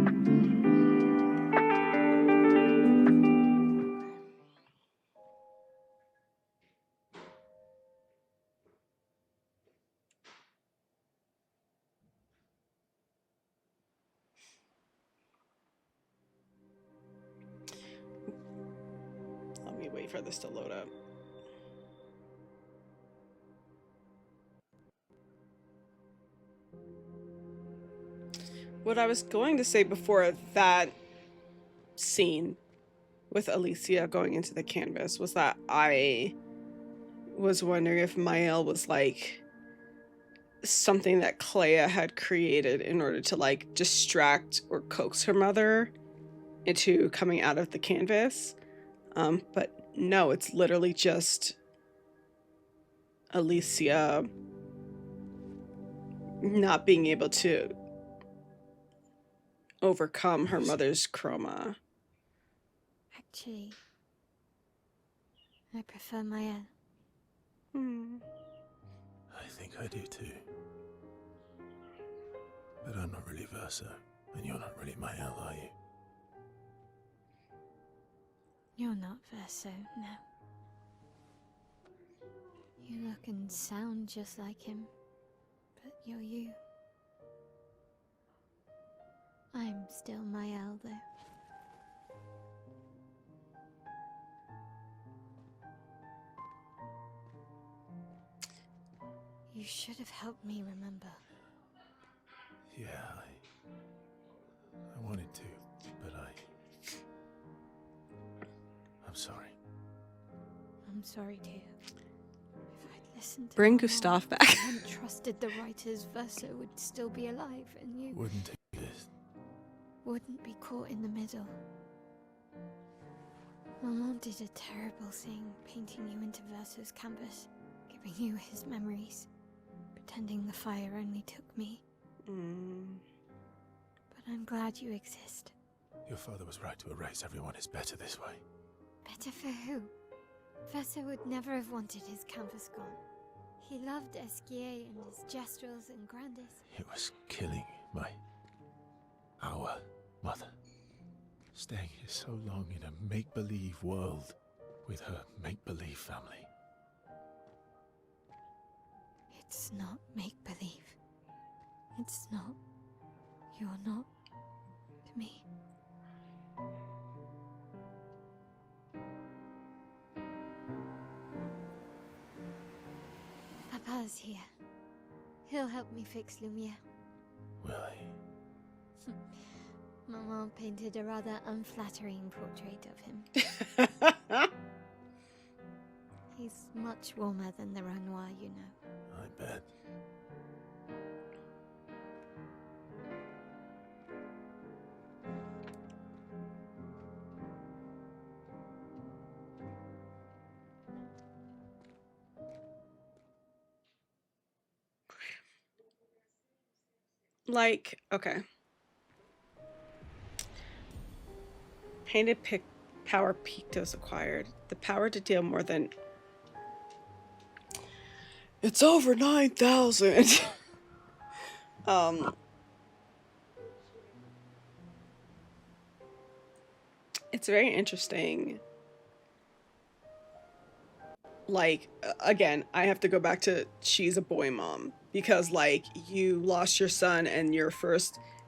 Let me wait for this to load up. What I was going to say before that scene with Alicia going into the canvas was that I was wondering if Mael was like something that Clea had created in order to like distract or coax her mother into coming out of the canvas. But no, it's literally just Alicia not being able to overcome her mother's chroma. Actually, I prefer Mael. I think I do too. But I'm not really Verso, and you're not really Mael, are you? You're not Verso, no. You look and sound just like him, but you're you. I'm still Mael, though. You should have helped me remember. Yeah, I wanted to, but I'm sorry. I'm sorry too. If I'd listened to Bring my Gustav mom back. and trusted the writers, Verso would still be alive, and you Wouldn't exist. wouldn't be caught in the middle. Maman did a terrible thing, painting you into Verso's canvas, giving you his memories, pretending the fire only took me. But I'm glad you exist. Your father was right to erase everyone. It's better this way. Better for who? Verso would never have wanted his canvas gone. He loved Esquier and his gestrels and grandes. It was killing our mother. Staying here so long in a make-believe world with her make-believe family. It's not make-believe. It's not. You're not to me. Papa's here. He'll help me fix Lumiere. Will he? Maman painted a rather unflattering portrait of him. He's much warmer than the Renoir, you know. I bet. Like, okay. Painted power Pictos acquired. The power to deal more than... It's over 9,000! It's very interesting. Like, again, I have to go back to she's a boy mom. Because, like, you lost your son and your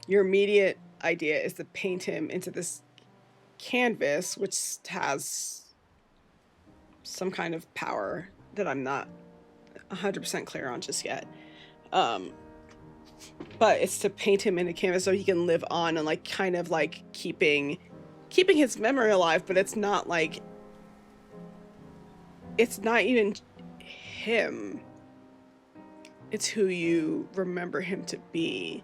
immediate idea is to paint him into this canvas, which has some kind of power that I'm not 100% clear on just yet. But it's to paint him in a canvas so he can live on and, like, kind of, like, keeping his memory alive, but it's not, like... It's not even him. It's who you remember him to be.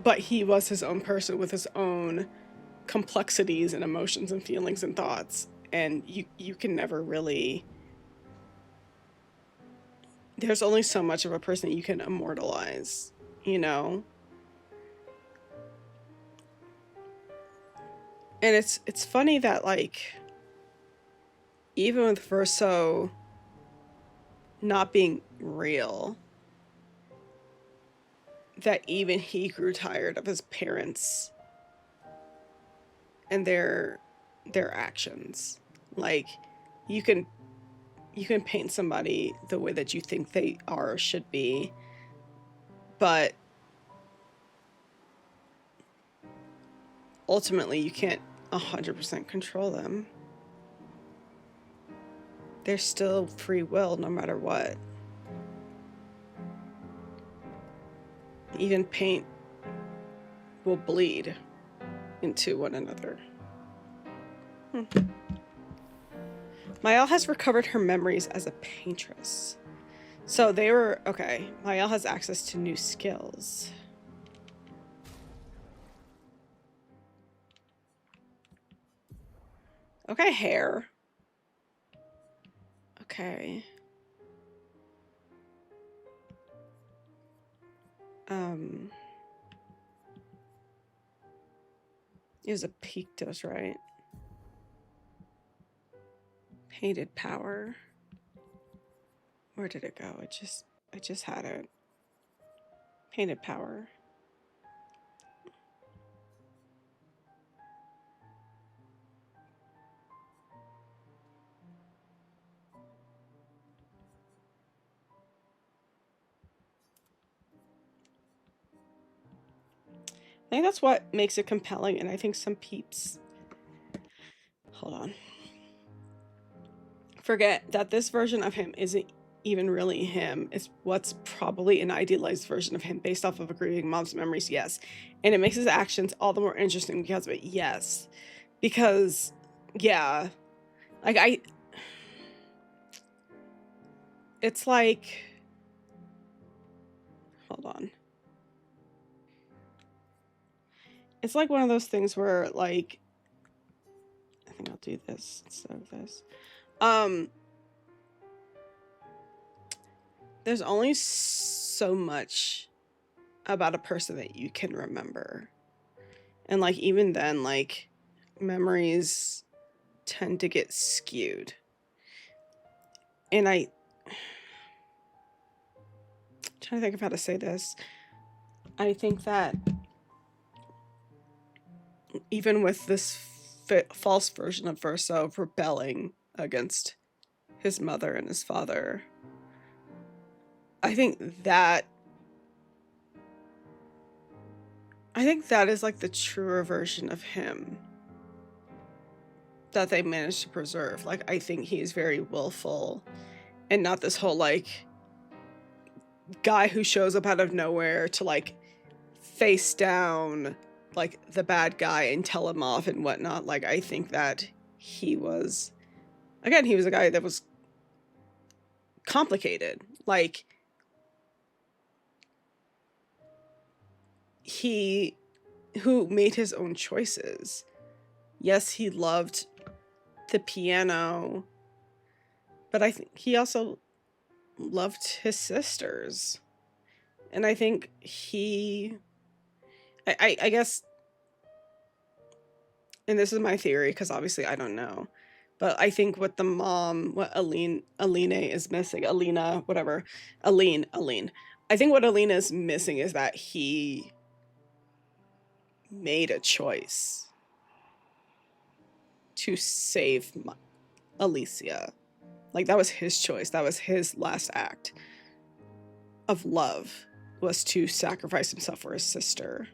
But he was his own person with his own complexities and emotions and feelings and thoughts. And you can never really... There's only so much of a person you can immortalize, you know? And it's funny that, like, even with Verso not being real, that even he grew tired of his parents and their actions. Like, you can paint somebody the way that you think they are or should be, but ultimately you can't 100% control them. There's still free will no matter what. Even paint will bleed into one another. Mael has recovered her memories as a paintress. So they were, okay, Mael has access to new skills. Okay, hair. Okay. It was a Pictos, right? Painted power. Where did it go? I just had it. Painted power. I think that's what makes it compelling, and I think some peeps, hold on, forget that this version of him isn't even really him. It's what's probably an idealized version of him based off of a grieving mom's memories, yes. And it makes his actions all the more interesting because of it, yes. Because, yeah, like it's like, hold on. It's like one of those things where, like, I think I'll do this instead of this. There's only so much about a person that you can remember. And, like, even then, like, memories tend to get skewed. And I'm trying to think of how to say this. I think that even with this false version of Verso rebelling against his mother and his father, I think that is like the truer version of him that they managed to preserve. Like, I think he's very willful and not this whole, like, guy who shows up out of nowhere to, like, face down, like, the bad guy and tell him off and whatnot. Like, I think that he was a guy that was complicated. Like, who made his own choices. Yes, he loved the piano, but I think he also loved his sisters. And I think I guess, and this is my theory because obviously I don't know, but I think what Aline is missing, Aline. I think what Aline is missing is that he made a choice to save Alicia. Like, that was his choice. That was his last act of love, was to sacrifice himself for his sister.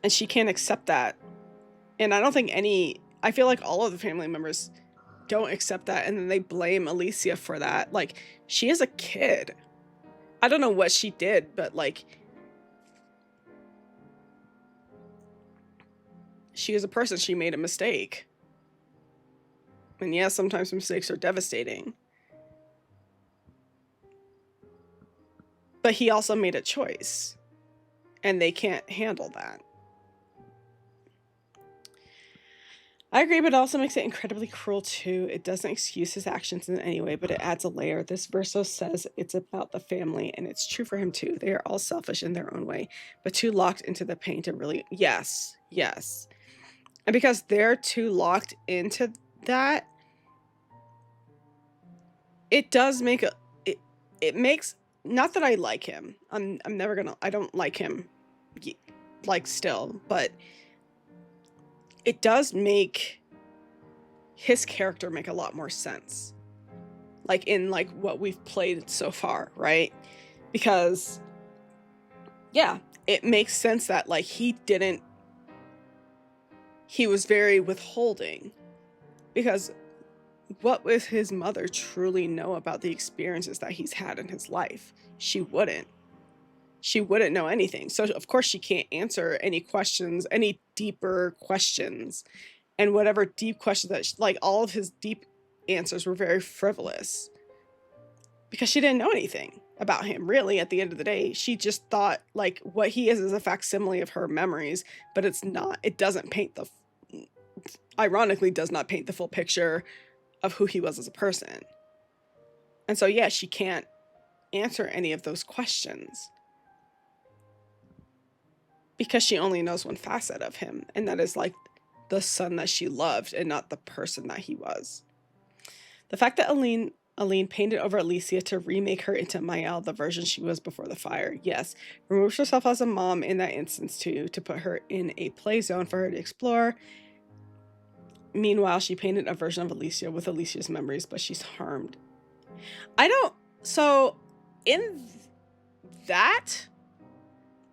And she can't accept that. And I don't think I feel like all of the family members don't accept that, and then they blame Alicia for that. Like, she is a kid. I don't know what she did, but, like, she is a person. She made a mistake. And yeah, sometimes mistakes are devastating. But he also made a choice. And they can't handle that. I agree, but it also makes it incredibly cruel too. It doesn't excuse his actions in any way, but it adds a layer. This verso says it's about the family, and it's true for him too. They are all selfish in their own way, but too locked into the pain to really... Yes. And because they're too locked into that, it does make it makes not that I like him. I'm never gonna. I don't like him, like still, but it does make his character make a lot more sense. Like in like what we've played so far, right? Because yeah, it makes sense that like he was very withholding, because what would his mother truly know about the experiences that he's had in his life? She wouldn't know anything. So of course she can't answer any questions, any deeper questions. And whatever deep questions that like all of his deep answers were very frivolous, because she didn't know anything about him really. At the end of the day, she just thought like what he is a facsimile of her memories, but it's not. It doesn't paint the ironically does not paint the full picture of who he was as a person. And so yeah, she can't answer any of those questions because she only knows one facet of him, and that is like the son that she loved and not the person that he was. The fact that Aline painted over Alicia to remake her into Mael, the version she was before the fire, yes. Removes herself as a mom in that instance too, to put her in a play zone for her to explore. Meanwhile, she painted a version of Alicia with Alicia's memories, but she's harmed. So in that,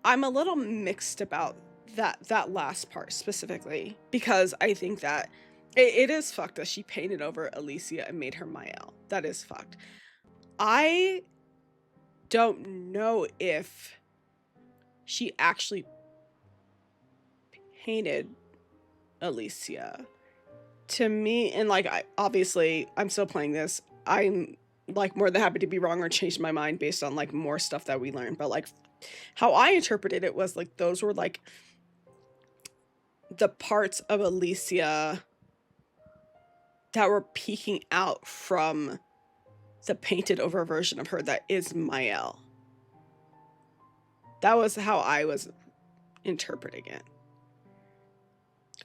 I'm a little mixed about that last part specifically, because I think that it is fucked that she painted over Alicia and made her Mael. That is fucked. I don't know if she actually painted Alicia. To me, and like I'm still playing this. I'm like more than happy to be wrong or change my mind based on like more stuff that we learned. But like how I interpreted it was like those were like the parts of Alicia that were peeking out from the painted over version of her that is Mael. That was how I was interpreting it.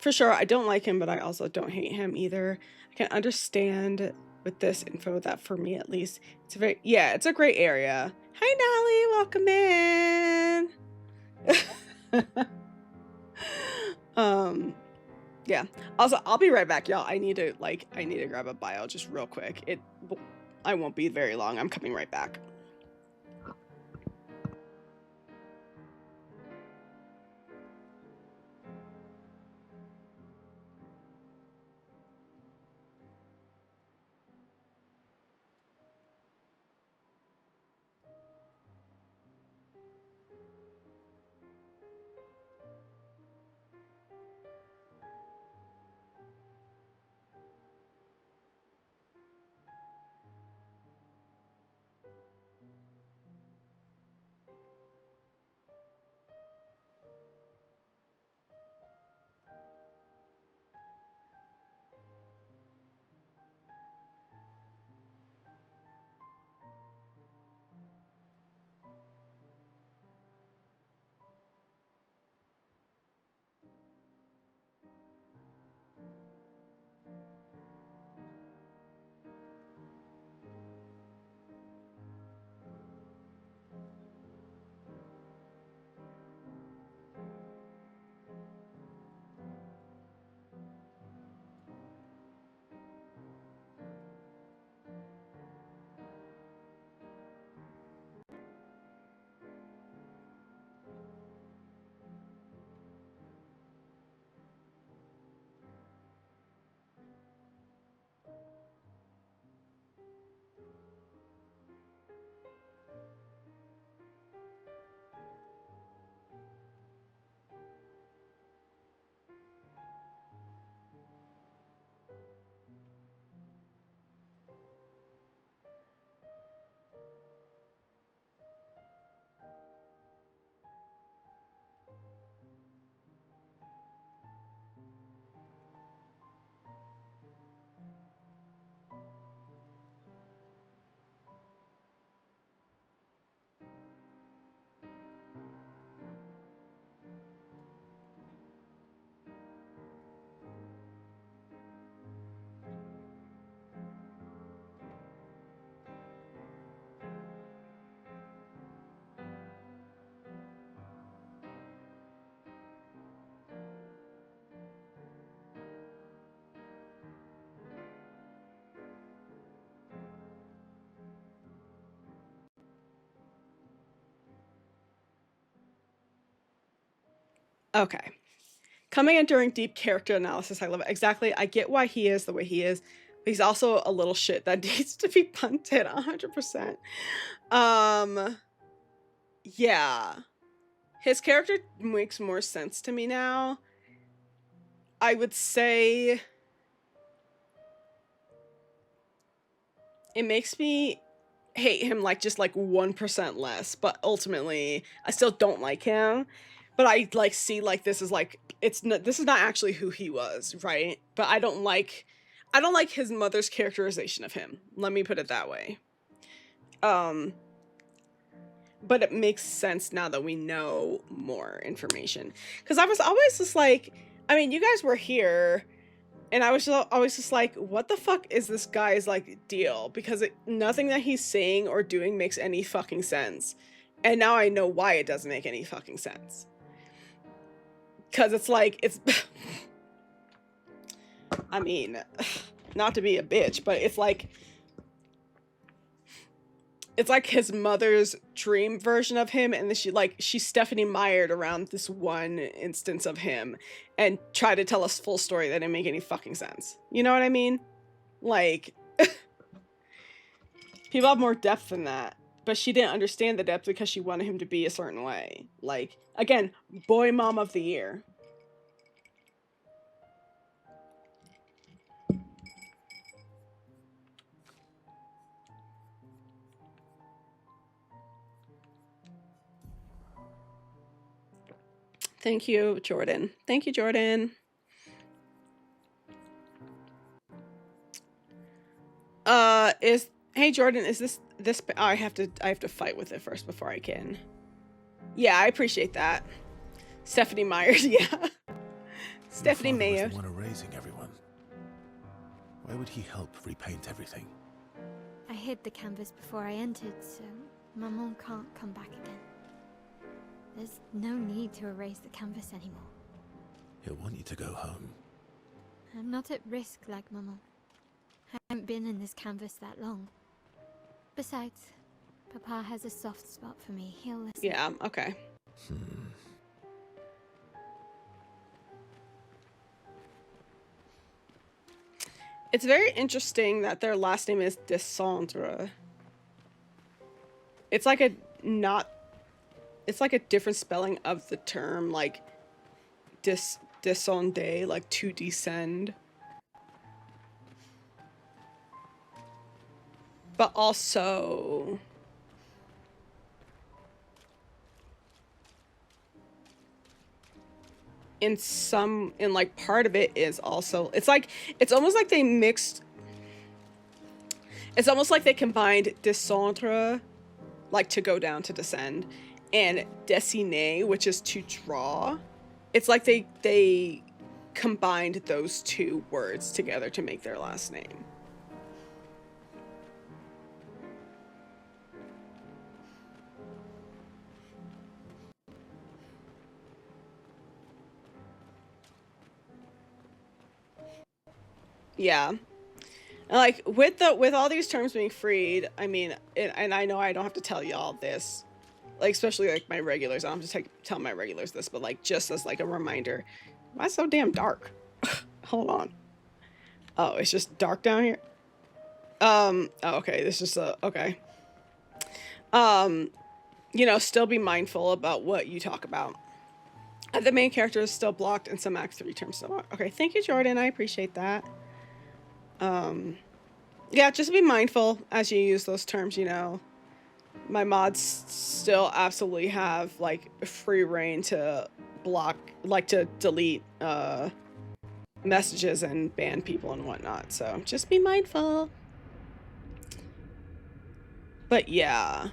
For sure, I don't like him, but I also don't hate him either. I can understand with this info that for me at least, it's a great area. Hi Nolly, welcome in. Yeah. Also, I'll be right back, y'all. I need to grab a bio just real quick. I won't be very long. I'm coming right back. Okay. Coming in during deep character analysis, I love it. Exactly. I get why he is the way he is. But he's also a little shit that needs to be punted 100%. Yeah. His character makes more sense to me now. I would say it makes me hate him like just like 1% less, but ultimately I still don't like him. But I like see like this is like this is not actually who he was, right? But I don't like his mother's characterization of him. Let me put it that way. But it makes sense now that we know more information. Because I was always just like, I mean, you guys were here, and I was always just like, what the fuck is this guy's like deal? Because nothing that he's saying or doing makes any fucking sense. And now I know why it doesn't make any fucking sense. Because it's like, I mean, not to be a bitch, but it's like his mother's dream version of him, and then she's Stephanie Meyer'd around this one instance of him and try to tell us full story that didn't make any fucking sense. You know what I mean? Like, people have more depth than that, but she didn't understand the depth because she wanted him to be a certain way. Like, again, boy mom of the year. Thank you, Jordan. Thank you, Jordan. Hey Jordan, is this oh, I have to fight with it first before I can. Yeah, I appreciate that. Stephanie Myers, yeah. Stephanie Mayer. Was the one erasing everyone. Why would he help repaint everything? I hid the canvas before I entered, so Maman can't come back again. There's no need to erase the canvas anymore. He'll want you to go home. I'm not at risk like Maman. I haven't been in this canvas that long. Besides, Papa has a soft spot for me. He'll listen. Yeah, okay. It's very interesting that their last name is Descendre. It's like a different spelling of the term, like descendre, like to descend. But also in like part of it is also, it's almost like they mixed, it's almost like they combined descendre, like to go down, to descend, and dessiner, which is to draw. It's like they combined those two words together to make their last name. Yeah. Like with all these terms being freed, I mean, and I know I don't have to tell y'all this, like especially like my regulars. I don't have to tell my regulars this, but like just as like a reminder, why is it so damn dark? Hold on. Oh, it's just dark down here. Oh, okay. This is okay. You know, still be mindful about what you talk about. The main character is still blocked in some Act 3 terms. So okay, thank you, Jordan. I appreciate that. Yeah, just be mindful as you use those terms, you know. My mods still absolutely have like free reign to block, like to delete messages and ban people and whatnot, so just be mindful. But yeah,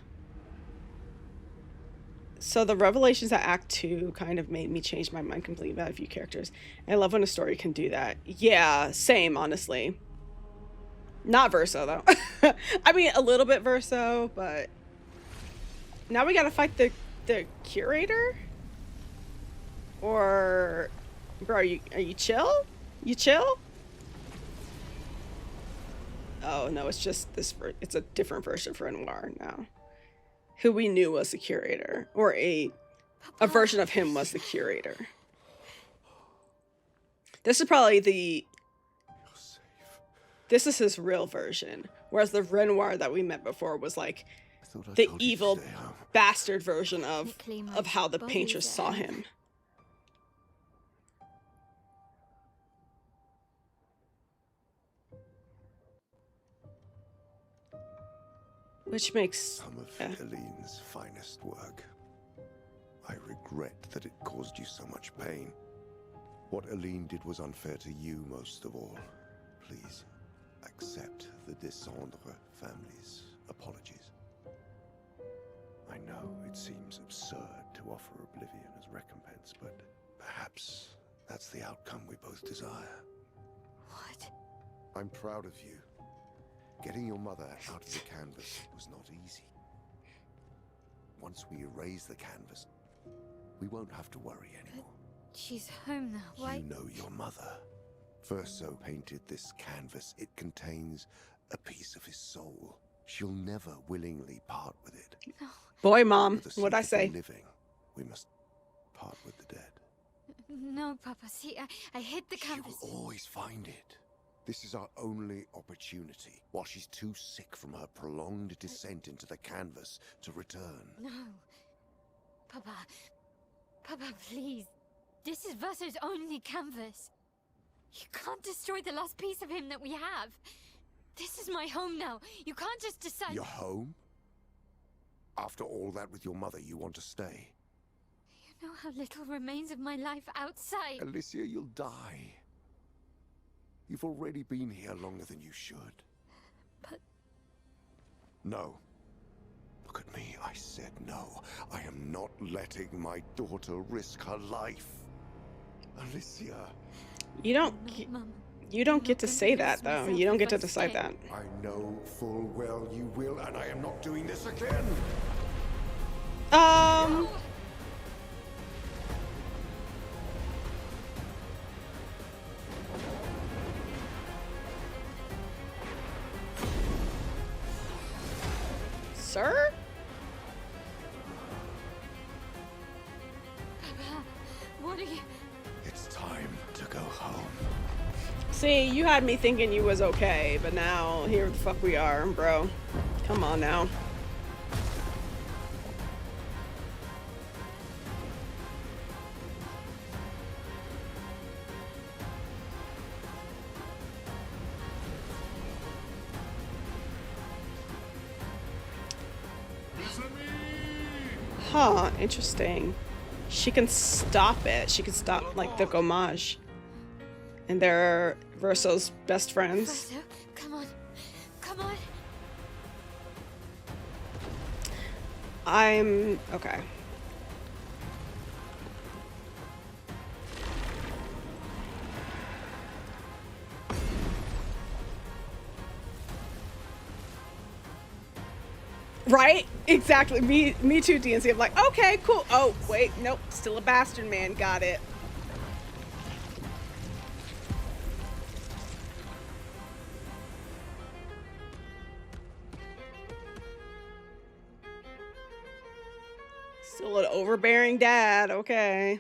so the revelations at Act 2 kind of made me change my mind completely about a few characters. I love when a story can do that. Yeah, same, honestly. Not Verso, though. I mean, a little bit Verso, but... Now we gotta fight the curator? Or... Bro, are you chill? You chill? Oh, no, it's just this... It's a different version for Noir now. Who we knew was the curator. Or a version of him was the curator. This is probably the... You're safe. This is his real version. Whereas the Renoir that we met before was like the evil bastard version of how the painter saw him. Which makes... Some of Helene's finest work. I regret that it caused you so much pain. What Helene did was unfair to you most of all. Please, accept the Descendre family's apologies. I know it seems absurd to offer oblivion as recompense, but perhaps that's the outcome we both desire. What? I'm proud of you. Getting your mother out of the canvas was not easy. Once we erase the canvas, we won't have to worry anymore. She's home now. Why? You know your mother. Verso painted this canvas. It contains a piece of his soul. She'll never willingly part with it. No. Boy, Mom, For the what'd I sake say? of living, we must part with the dead. No, Papa. See, I hit the She canvas. will always find it. This is our only opportunity, while she's too sick from her prolonged descent into the canvas to return. No. Papa. Papa, please. This is Verso's only canvas. You can't destroy the last piece of him that we have. This is my home now. You can't just decide... Your home? After all that with your mother, you want to stay? You know how little remains of my life outside. Alicia, you'll die. You've already been here longer than you should. But... No. Look at me, I said no. I am not letting my daughter risk her life. Alicia. You don't... No, Mom. You don't get to say that, though. You don't get to decide that. I know full well you will, and I am not doing this again. Sir? Papa, what are you... It's time to go home. See, you had me thinking you was okay, but now here the fuck we are, bro. Come on now. Huh, interesting. She can stop it. She can stop, like, the gommage. And they're Verso's best friends. Verso, come on. Come on. I'm... okay. Right? Exactly. Me too, DNC. I'm like, okay, cool. Oh, wait, nope. Still a bastard man. Got it. Still an overbearing dad. Okay.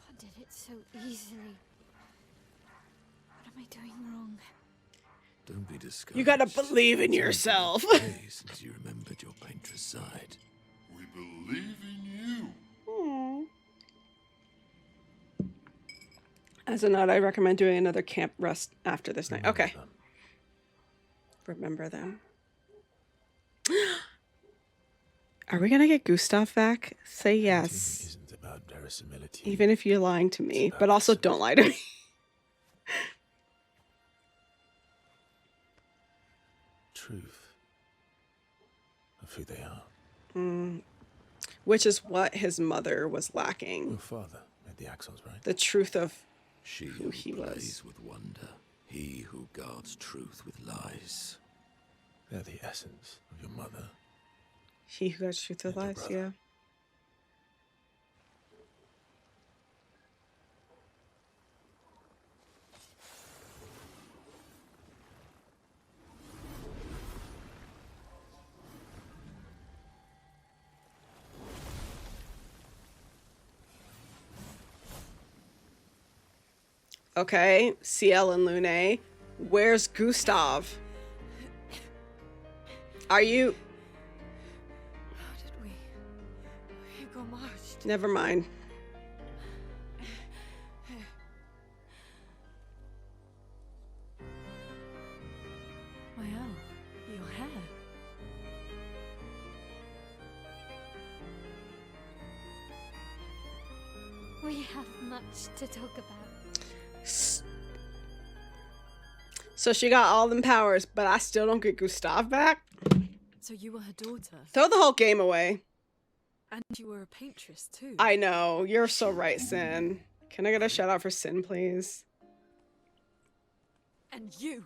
I did it so easily. What am I doing wrong? Don't be discouraged. You gotta believe in yourself. Since you remembered your painter's side. We believe in you. Aww. As a note, I recommend doing another camp rest after this night. Okay. Remember them. Are we gonna get Gustav back? Say Hunting yes. isn't about verisimility. Even if you're lying to me. But also don't lie to me. Truth of who they are. Which is what his mother was Your lacking. father made the axles, right? The truth of She who who he plays was. with wonder, he who guards truth with lies. They're the essence of your mother. He who got truth of And your lies, brother. yeah. Okay, CL and Lune. Where's Gustav? Are you... How did we got marched? Never mind. Well, your hair. We have much to talk about. So she got all them powers, but I still don't get Gustav back? So you were her daughter, Throw the whole game away. and you were a paintress too. I know. You're so right, Sin. Can I get a shout out for Sin, please? And you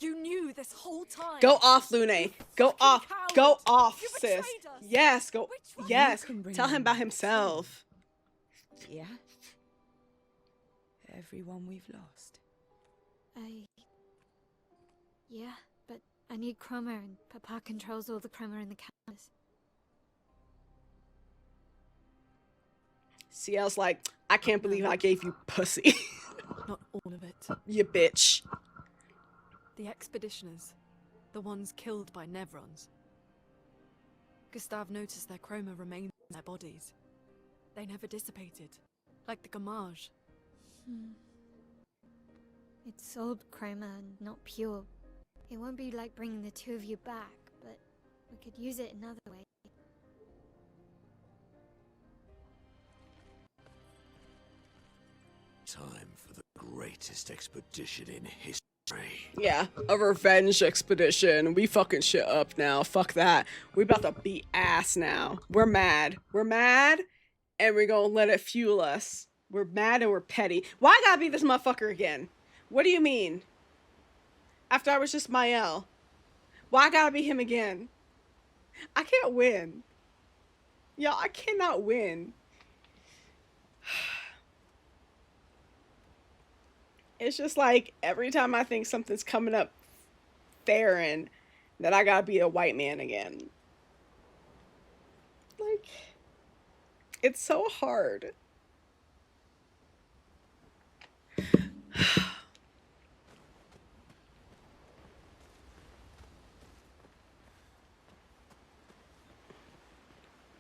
knew this whole time. Go off, Lune. Go fucking off. coward. Go off, You sis. betrayed us. Yes, go. Which one? Yes. You can bring Tell him them about back, himself. Yeah? Everyone we've lost. Yeah, but I need chroma, and Papa controls all the chroma in the canvas. CL's like, I can't believe I gave you pussy. Not all of it. You bitch. The expeditioners, the ones killed by Nevrons. Gustav noticed their chroma remained in their bodies. They never dissipated, like the gamage. It's old chroma and not pure. It won't be like bringing the two of you back, but we could use it another way. Time for the greatest expedition in history. Yeah, a revenge expedition. We fucking shit up now. Fuck that. We about to beat ass now. We're mad. We're mad, and we're gonna let it fuel us. We're mad and we're petty. Why I gotta be this motherfucker again? What do you mean? After I was just Mael. Why I gotta be him again? I can't win. Y'all, I cannot win. It's just like every time I think something's coming up Farron, that I gotta be a white man again. Like, it's so hard.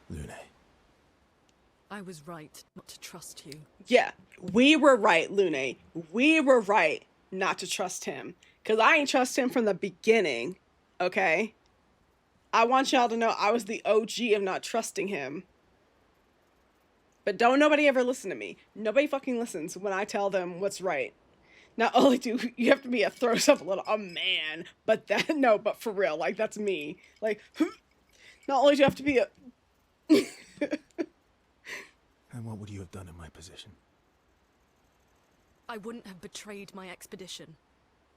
Lune. I was right not to trust you. Yeah, we were right, Lune. We were right not to trust him. Because I ain't trust him from the beginning, okay? I want y'all to know I was the OG of not trusting him. But don't nobody ever listen to me. Nobody fucking listens when I tell them what's right. Not only do you have to be throw yourself a man, but that, no, but for real, like, that's me. Like, not only do you have to be a... And what would you have done in my position? I wouldn't have betrayed my expedition.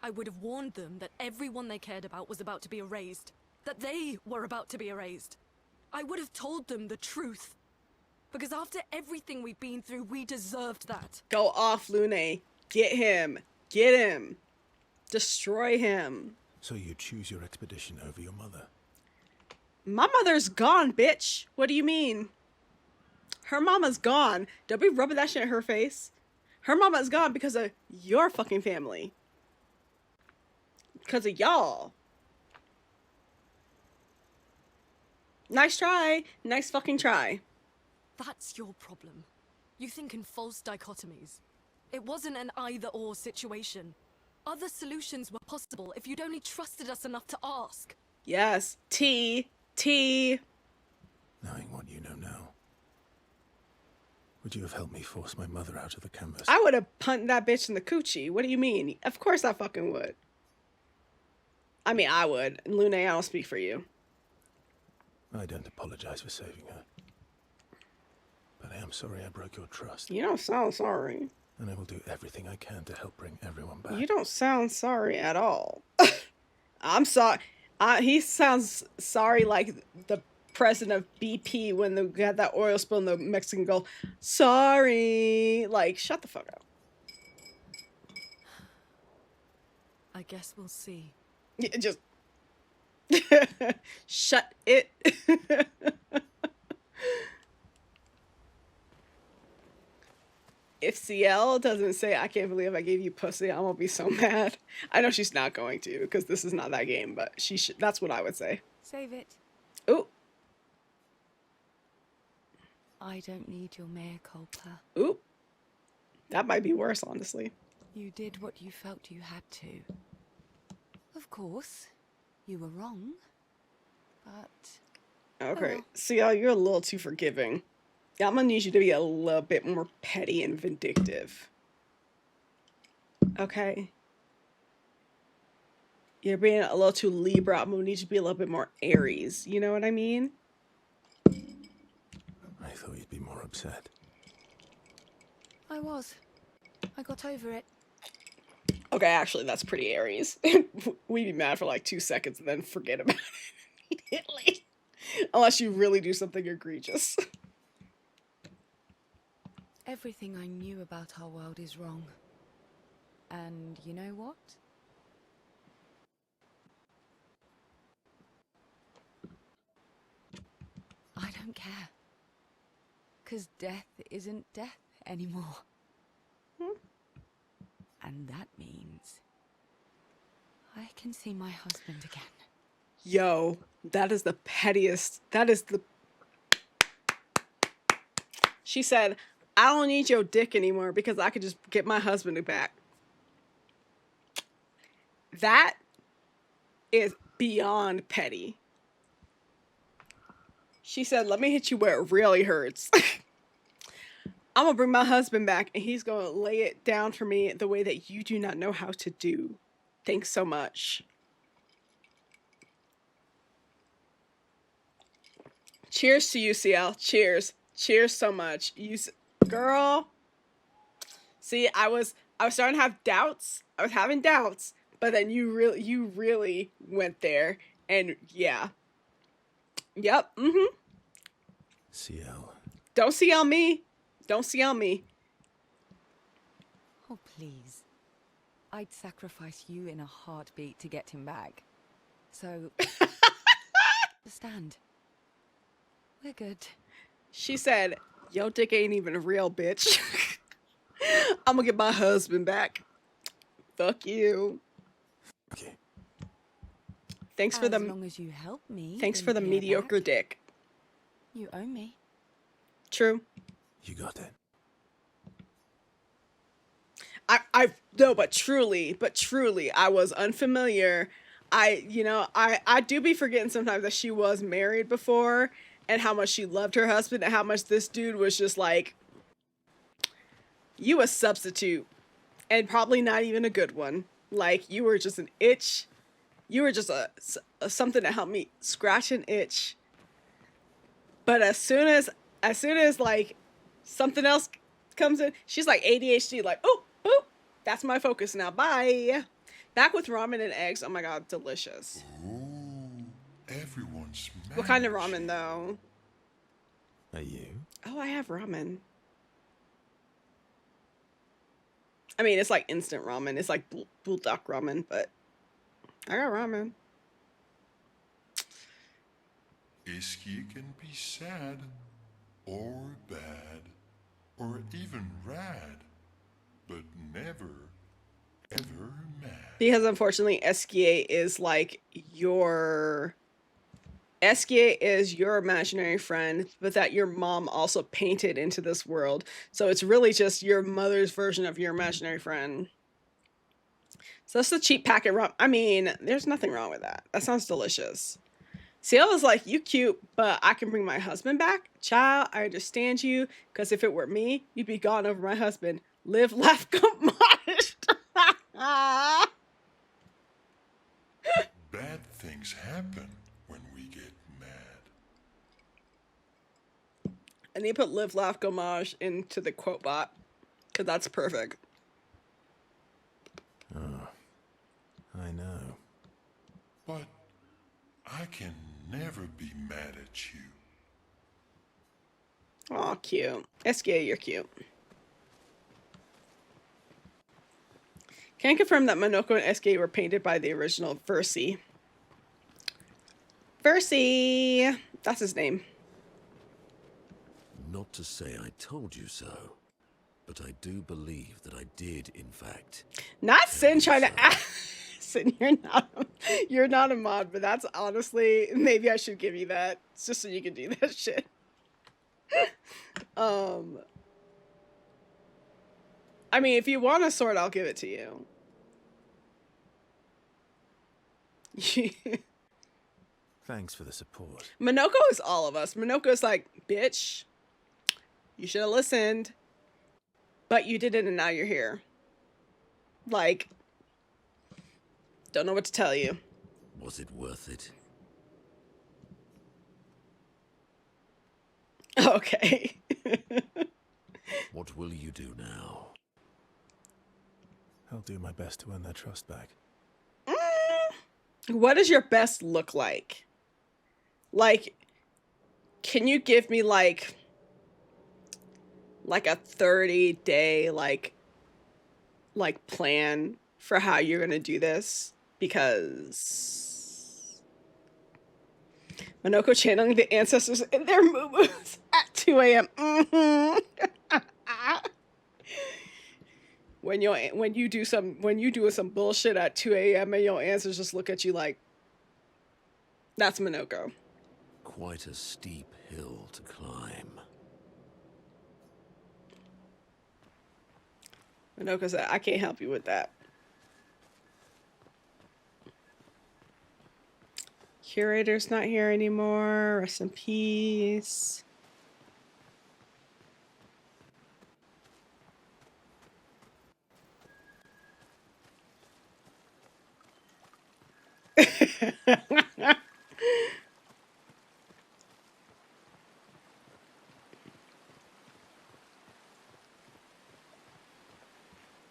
I would have warned them that everyone they cared about was about to be erased. That they were about to be erased. I would have told them the truth. Because after everything we've been through, we deserved that. Go off, Lune. Get him. Get him. Destroy him. So you choose your expedition over your mother? My mother's gone, bitch. What do you mean? Her mama's gone. Don't be rubbing that shit in her face. Her mama's gone because of your fucking family. Because of y'all. Nice try. Nice fucking try. That's your problem. You think in false dichotomies. It wasn't an either-or situation. Other solutions were possible if you'd only trusted us enough to ask. Yes. T. Knowing what you know now, would you have helped me force my mother out of the canvas? I would have punted that bitch in the coochie. What do you mean? Of course I fucking would. I mean, I would. Lune, I don't speak for you. I don't apologize for saving her. But I am sorry I broke your trust. You don't sound sorry. And I will do everything I can to help bring everyone back. You don't sound sorry at all. I'm sorry. He sounds sorry like the president of BP when they had that oil spill in the Mexican Gulf. Sorry. Like, shut the fuck up. I guess we'll see. Yeah, just shut it. If CL doesn't say, I can't believe I gave you pussy, I'm gonna be so mad. I know she's not going to, because this is not that game, but she should. That's what I would say. Save it. Ooh. I don't need your mea culpa. Ooh. That might be worse, honestly. You did what you felt you had to. Of course, you were wrong, but... Okay. Oh well. CL, you're a little too forgiving. Yeah, I'm gonna need you to be a little bit more petty and vindictive. Okay? You're being a little too Libra. I'm gonna need you to be a little bit more Aries. You know what I mean? I thought you'd be more upset. I was. I got over it. Okay, actually, that's pretty Aries. We'd be mad for like 2 seconds and then forget about it immediately. Unless you really do something egregious. Everything I knew about our world is wrong. And you know what? I don't care. 'Cause death isn't death anymore. And that means I can see my husband again. Yo, that is the pettiest. That is the... She said, I don't need your dick anymore because I could just get my husband back. That is beyond petty. She said, let me hit you where it really hurts. I'm gonna bring my husband back and he's gonna lay it down for me the way that you do not know how to do. Thanks so much. Cheers to you, CL. Cheers. Cheers so much. Girl. See, I was starting to have doubts. I was having doubts, but then you really went there, and yeah. Yep. Mm-hmm. CL. Don't CL me. Don't CL me. Oh, please. I'd sacrifice you in a heartbeat to get him back. So, understand. We're good. She said, yo dick ain't even real, bitch. I'm gonna get my husband back. Fuck you. Okay. Thanks for As the... long as you help me. Thanks then for the pay it mediocre back. dick. You owe me. True. You got it. No, but truly, I was unfamiliar. I do be forgetting sometimes that she was married before and how much she loved her husband and how much this dude was just like, you a substitute and probably not even a good one. Like, you were just an itch. You were just a something to help me scratch an itch. But as soon as like something else comes in, she's like ADHD, like, oh, that's my focus now. Bye. Back with ramen and eggs. Oh my god, delicious. Ooh, everyone's What kind of ramen though? Are you? Oh, I have ramen. I mean, it's like instant ramen. It's like bulldog ramen, but I got ramen. Iski can be sad, or bad, or even rad, but never, ever mad. Because unfortunately, Eskia is like your... Eskia is your imaginary friend, but that your mom also painted into this world. So it's really just your mother's version of your imaginary friend. So that's the cheap packet ramen. I mean, there's nothing wrong with that. That sounds delicious. Ciel was like, you cute, but I can bring my husband back. Child, I understand you, because if it were me, you'd be gone over my husband. Live, laugh, come Bad things happen when we get mad. I need to put live, laugh, gomage into the quote bot, because that's perfect. Oh, I know. But I can never be mad at you. Aw, cute. SK, you're cute. Can confirm that Monoko and SK were painted by the original Versi. Versi! That's his name. Not to say I told you so, but I do believe that I did, in fact. Not Sin trying to ask. Sin, you're not a mod, but that's honestly, maybe I should give you that. It's just so you can do that shit. I mean, if you want a sword, I'll give it to you. Thanks for the support. Monoko is all of us. Monoko's like, bitch, you should have listened, but you didn't, and now you're here. Like, don't know what to tell you. Was it worth it? Okay. What will you do now? I'll do my best to earn their trust back. What does your best look like? Like, can you give me like a 30-day like plan for how you're gonna do this? Because Monoko channeling the ancestors in their moo-moos at 2 a.m. Mm-hmm. When you do some bullshit at 2 a.m. and your ancestors just look at you like, that's Monoko. Quite a steep hill to climb. Monoko said, I can't help you with that. Curator's not here anymore. Rest in peace.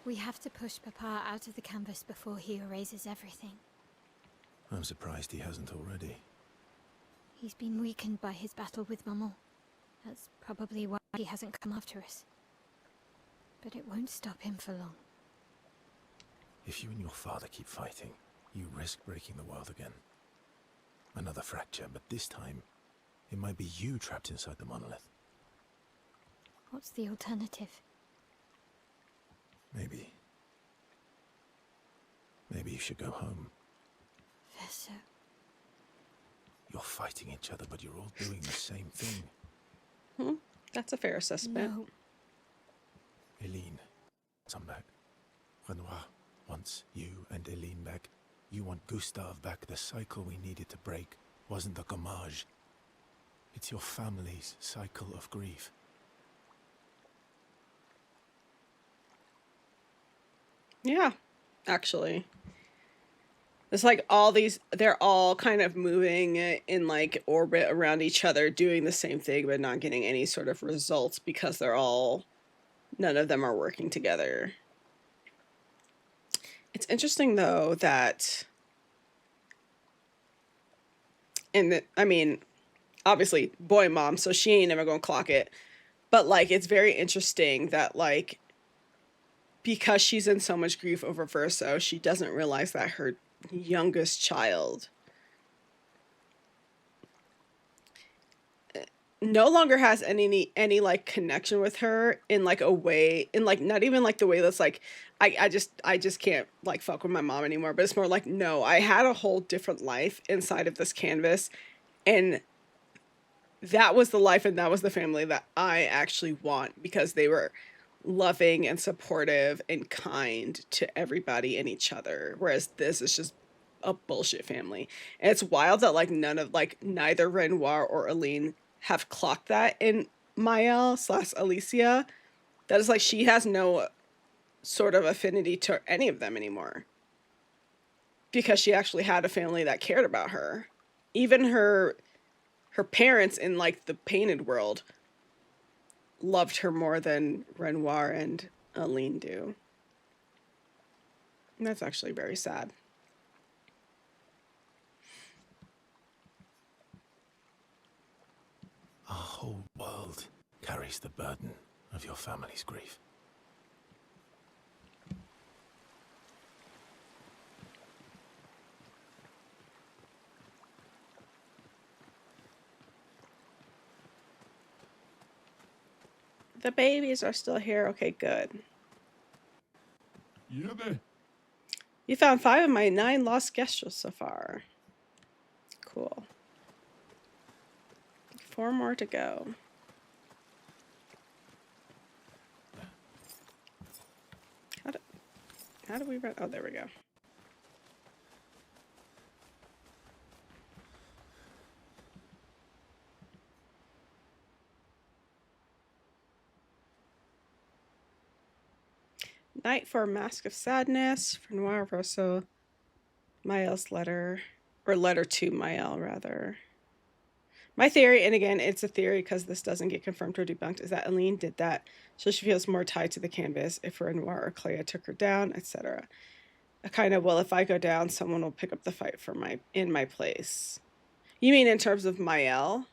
We have to push Papa out of the canvas before he erases everything. I'm surprised he hasn't already. He's been weakened by his battle with Maman. That's probably why he hasn't come after us. But it won't stop him for long. If you and your father keep fighting, you risk breaking the world again. Another fracture, but this time, it might be you trapped inside the monolith. What's the alternative? Maybe you should go home. Pher. You're fighting each other, but you're all doing the same thing. That's a fair assessment. No. Eileen, come back. Renoir wants you and Eileen back. You want Gustave back. The cycle we needed to break wasn't the gommage. It's your family's cycle of grief. Yeah, actually. It's like they're all kind of moving in like orbit around each other, doing the same thing, but not getting any sort of results because none of them are working together. It's interesting though that, obviously boy mom, so she ain't never gonna clock it, but like, it's very interesting that like, because she's in so much grief over Verso, she doesn't realize that her youngest child no longer has any like connection with her in like a way, in like not even like the way that's like I just can't like fuck with my mom anymore, but it's more like, no, I had a whole different life inside of this canvas, and that was the life and that was the family that I actually want, because they were loving and supportive and kind to everybody and each other, whereas this is just a bullshit family. And it's wild that like neither Renoir or Aline have clocked that in Mael/Alicia. That is like she has no sort of affinity to any of them anymore. Because she actually had a family that cared about her. Even her parents in like the painted world loved her more than Renoir and Aline do. And that's actually very sad. Our whole world carries the burden of your family's grief. The babies are still here. Okay, good. You found 5 of my 9 lost gestures so far. Cool. 4 more to go. How do we run? Oh, there we go. Night for Mask of Sadness, for Noir Rosso, Mael's letter, or letter to Mael, rather. My theory, and again, it's a theory because this doesn't get confirmed or debunked, is that Aline did that so she feels more tied to the canvas if Renoir or Clair took her down, etc. A kind of, well, if I go down, someone will pick up the fight for in my place. You mean in terms of Mael?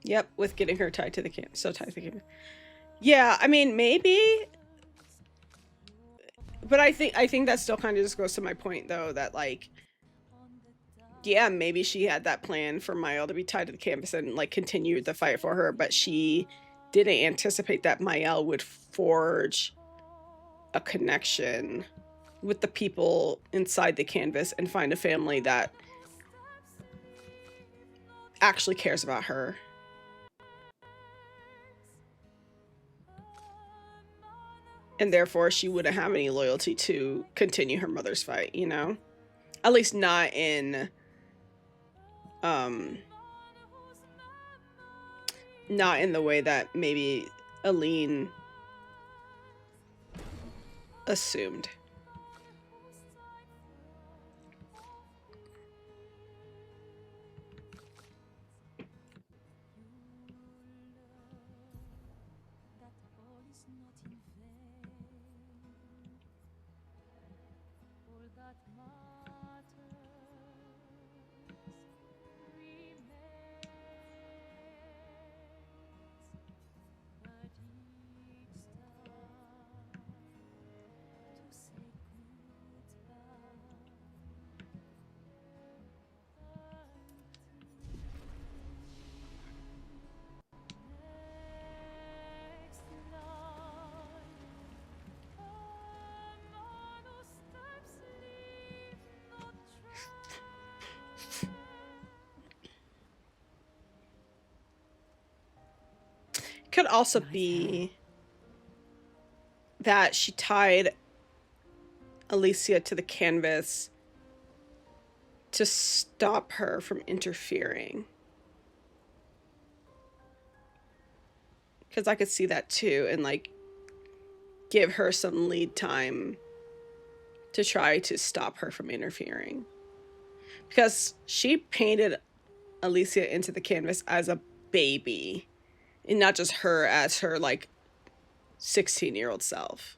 Yep, with getting her tied to the canvas. So tied to the canvas. Yeah, I mean, maybe. But I think that still kind of just goes to my point, though, that, like, yeah, maybe she had that plan for Mael to be tied to the canvas and, like, continue the fight for her, but she didn't anticipate that Mael would forge a connection with the people inside the canvas and find a family that actually cares about her. And therefore, she wouldn't have any loyalty to continue her mother's fight, you know? At least not in... not in the way that maybe Aline assumed. Could also be that she tied Alicia to the canvas to stop her from interfering. Because I could see that too, and like give her some lead time to try to stop her from interfering. Because she painted Alicia into the canvas as a baby. And not just her as her, like, 16-year-old self.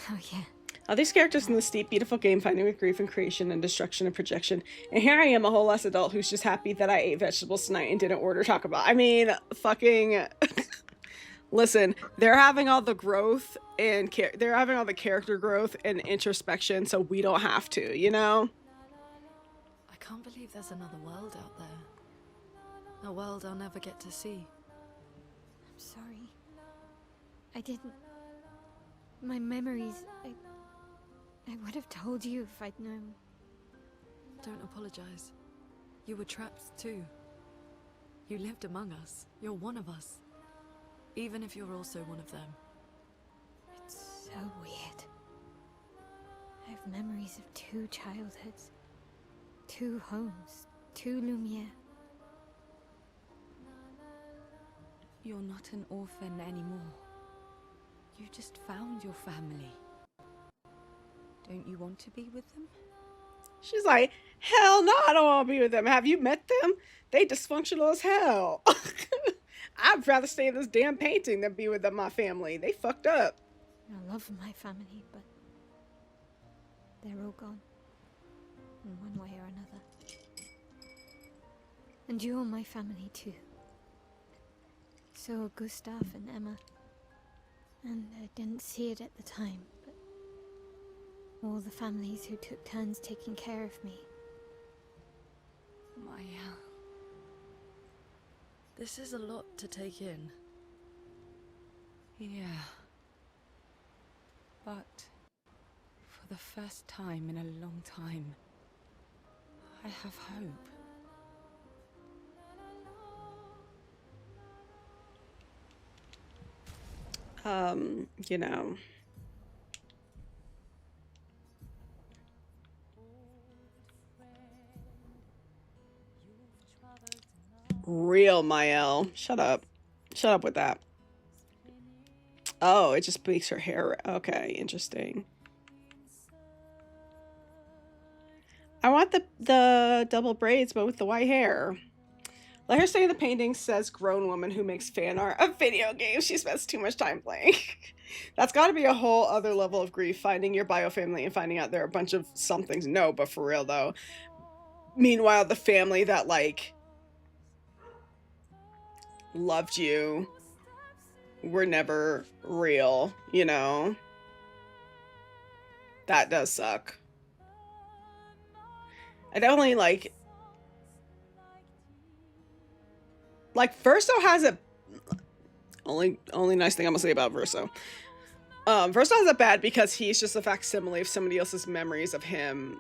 Oh, yeah. All these characters in this deep, beautiful game finding with grief and creation and destruction and projection. And here I am, a whole ass adult who's just happy that I ate vegetables tonight and didn't order Taco Bell. I mean, fucking... Listen, they're having all the growth and they're having all the character growth and introspection, so we don't have to, you know? I can't believe there's another world out there. A world I'll never get to see. I'm sorry. I didn't... My memories... I would have told you if I'd known. Don't apologize. You were trapped too. You lived among us. You're one of us. Even if you're also one of them. It's so weird. I have memories of 2 childhoods. 2 homes. 2 Lumiere. You're not an orphan anymore. You just found your family. Don't you want to be with them? She's like, hell no, I don't want to be with them. Have you met them? They dysfunctional as hell. I'd rather stay in this damn painting than be with my family. They fucked up. I love my family, but they're all gone. In one way or another. And you're my family too. So are Gustav and Emma. And I didn't see it at the time, but all the families who took turns taking care of me. Maya. This is a lot to take in. Yeah. But for the first time in a long time, I have hope. You know. Real Mael. Shut up. Shut up with that. Oh, it just makes her hair. Okay, interesting. I want the double braids, but with the white hair. Let her stay in the painting, says grown woman who makes fan art of video games she spends too much time playing. That's got to be a whole other level of grief, finding your bio family and finding out there are a bunch of somethings. No, but for real though. Meanwhile, the family that like loved you were never real, you know? That does suck. I definitely like Verso has a only nice thing I'm gonna say about Verso. Verso has it bad because he's just a facsimile of somebody else's memories of him,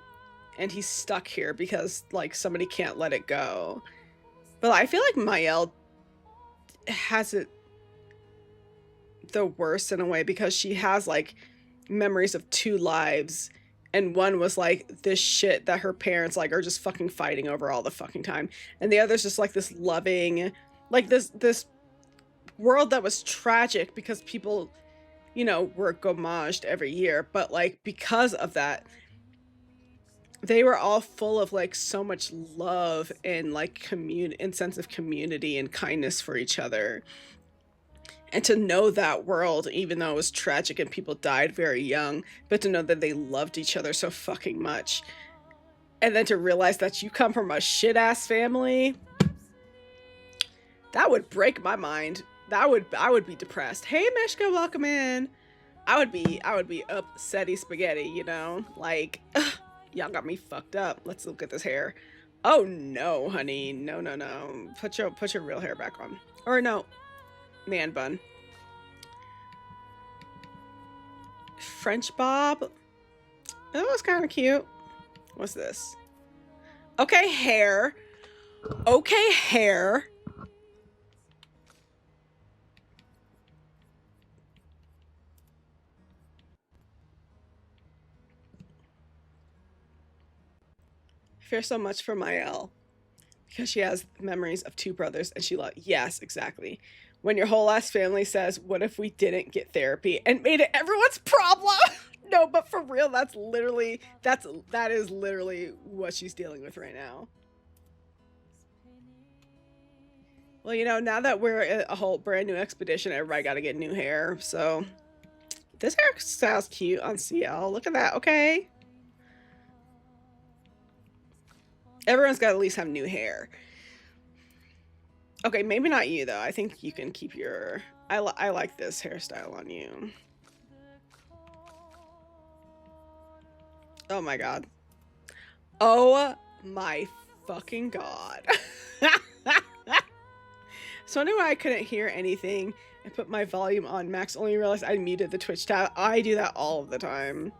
and he's stuck here because like somebody can't let it go. But I feel like Mael has it the worst in a way because she has like memories of 2 lives, and one was like this shit that her parents like are just fucking fighting over all the fucking time, and the other's just like this loving, like this world that was tragic because people, you know, were gommaged every year, but like because of that they were all full of like so much love and like and sense of community and kindness for each other. And to know that world, even though it was tragic and people died very young, but to know that they loved each other so fucking much. And then to realize that you come from a shit-ass family, that would break my mind. I would be depressed. Hey, Mishka, welcome in. I would be upsetty spaghetti, you know? Like, ugh, y'all got me fucked up. Let's look at this hair. Oh no, honey. No. Put your real hair back on. Or no. Man bun. French bob. That was kind of cute. What's this? Okay, hair. Okay, hair. I fear so much for Mael because she has memories of 2 brothers and she yes, exactly. When your whole ass family says, what if we didn't get therapy and made it everyone's problem? No, but for real, that is literally what she's dealing with right now. Well, you know, now that we're a whole brand new expedition, everybody got to get new hair. So this hairstyle's cute on CL. Look at that. Okay. Everyone's got to at least have new hair. Okay, maybe not you though. I think you can keep your. I like this hairstyle on you. Oh my god. Oh my fucking god. So I knew I couldn't hear anything. I put my volume on max, only realized I muted the Twitch tab. I do that all of the time.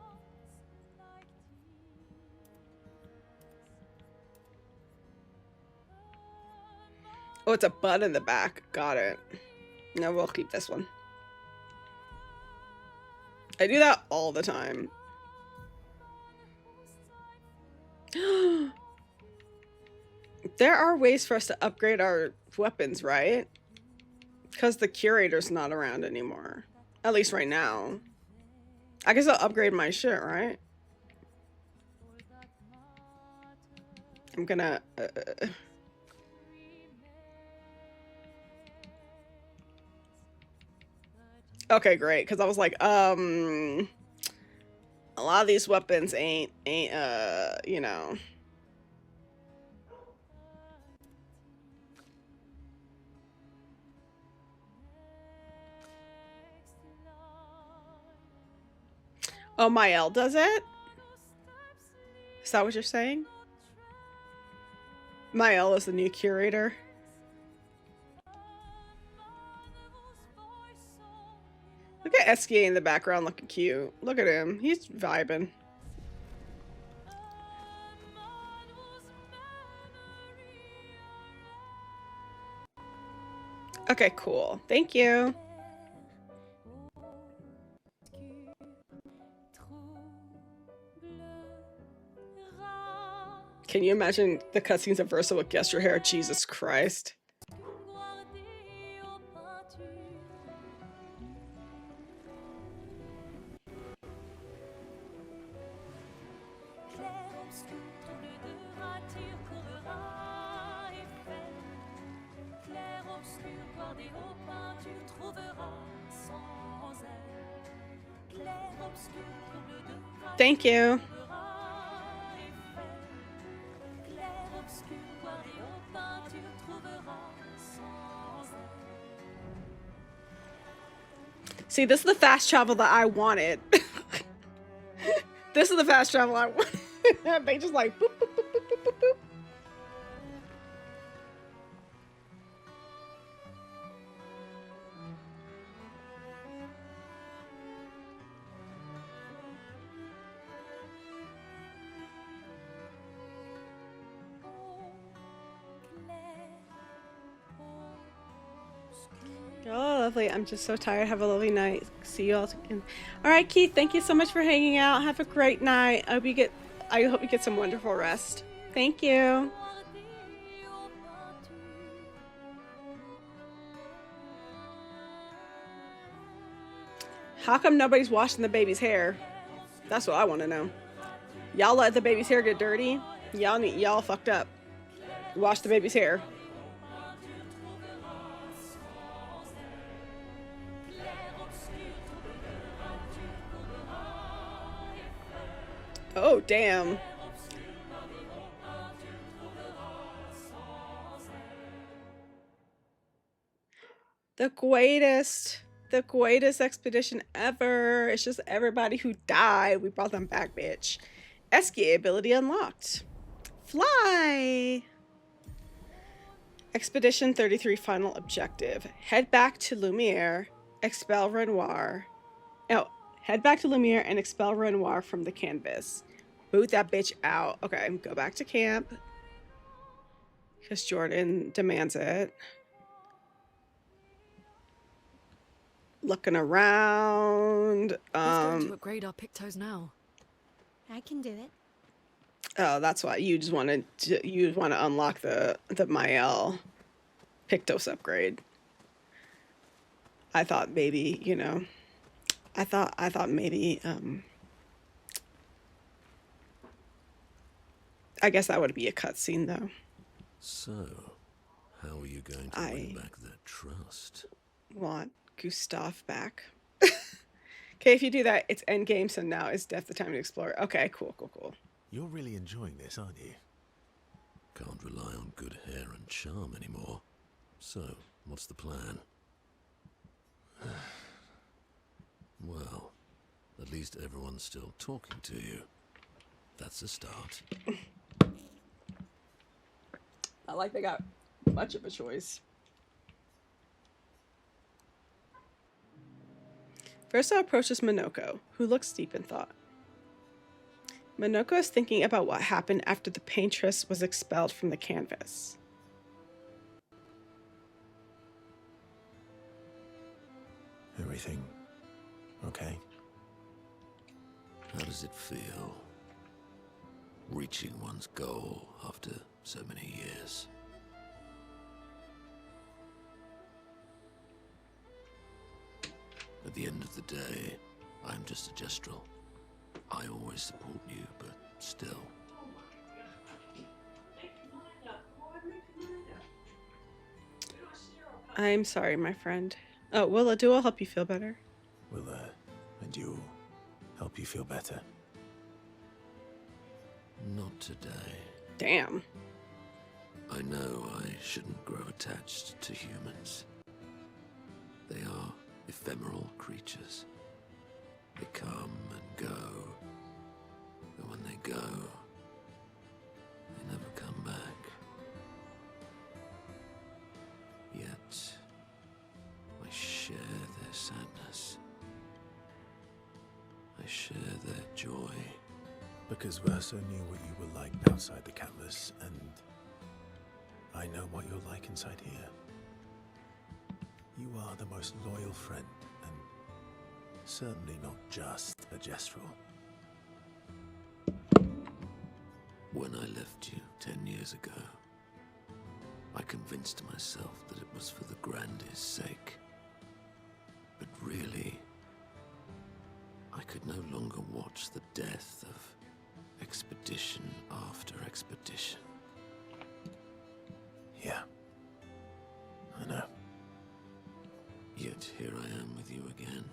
Oh, it's a bud in the back. Got it. No, we'll keep this one. I do that all the time. There are ways for us to upgrade our weapons, right? Because the curator's not around anymore. At least right now. I guess I'll upgrade my shit, right? I'm gonna... Okay, great. Because I was like, a lot of these weapons ain't, you know... Oh, Mael does it? Is that what you're saying? Mael is the new curator. Look at Eskie in the background looking cute. Look at him. He's vibing. Okay, cool. Thank you. Can you imagine the cutscenes of Versa with Guess Your Hair? Jesus Christ. Thank you. See, this is the fast travel that I wanted. This is the fast travel I wanted. They just like boop, boop, boop, boop, boop, boop, boop. Oh, lovely. I'm just so tired. Have a lovely night. See you all again. All right, Keith, thank you so much for hanging out. Have a great night. I hope you get some wonderful rest. Thank you. How come nobody's washing the baby's hair? That's what I want to know. Y'all let the baby's hair get dirty? Y'all fucked up. Wash the baby's hair. Oh, damn. The greatest expedition ever. It's just everybody who died. We brought them back, bitch. Escape ability unlocked. Fly. Expedition 33 final objective. Head back to Lumiere. Expel Renoir. Oh, head back to Lumiere and expel Renoir from the canvas. Boot that bitch out. Okay, go back to camp. Because Jordan demands it. Looking around. Who's going to upgrade our Pictos now? I can do it. Oh, that's why you just want to unlock the Mael Pictos upgrade. I thought maybe, you know, I thought maybe I guess that would be a cutscene though. So, how are you going to win back that trust? Want Gustav back. Okay, if you do that, it's endgame, so now is death the time to explore. Okay, cool. You're really enjoying this, aren't you? Can't rely on good hair and charm anymore. So, what's the plan? Well, at least everyone's still talking to you. That's a start. Not like they got much of a choice. Verso approaches Minoko, who looks deep in thought. Minoko is thinking about what happened after the paintress was expelled from the canvas. Everything okay? How does it feel? Reaching one's goal after so many years. At the end of the day, I'm just a gestural. I always support you, but still. I'm sorry, my friend. Oh, will a duel help you feel better? Will a duel help you feel better? Not today. Damn. I know I shouldn't grow attached to humans. They are ephemeral creatures. They come and go. And when they go, they never come back. Yet, I share their sadness. I share their joy. Because Verso knew what you were like outside the canvas, and I know what you're like inside here. You are the most loyal friend, and certainly not just a gestural. When I left you 10 years ago, I convinced myself that it was for the grandest sake. But really, I could no longer watch the death of expedition after expedition. Yeah, I know. Yet here I am with you again.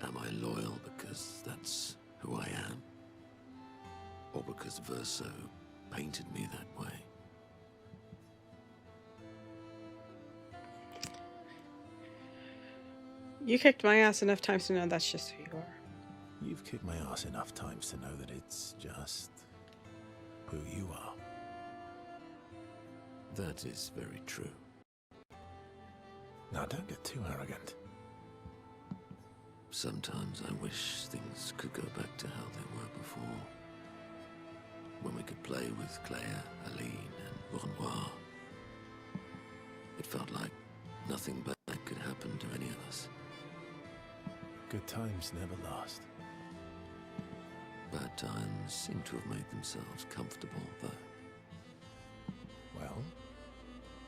Am I loyal because that's who I am? Or because Verso painted me that way? You kicked my ass enough times to know that's just who you are. You've kicked my ass enough times to know that it's just who you are. That is very true. Now, don't get too arrogant. Sometimes I wish things could go back to how they were before. When we could play with Claire, Aline, and Renoir. It felt like nothing bad could happen to any of us. Good times never last. Bad times seem to have made themselves comfortable, though. Well,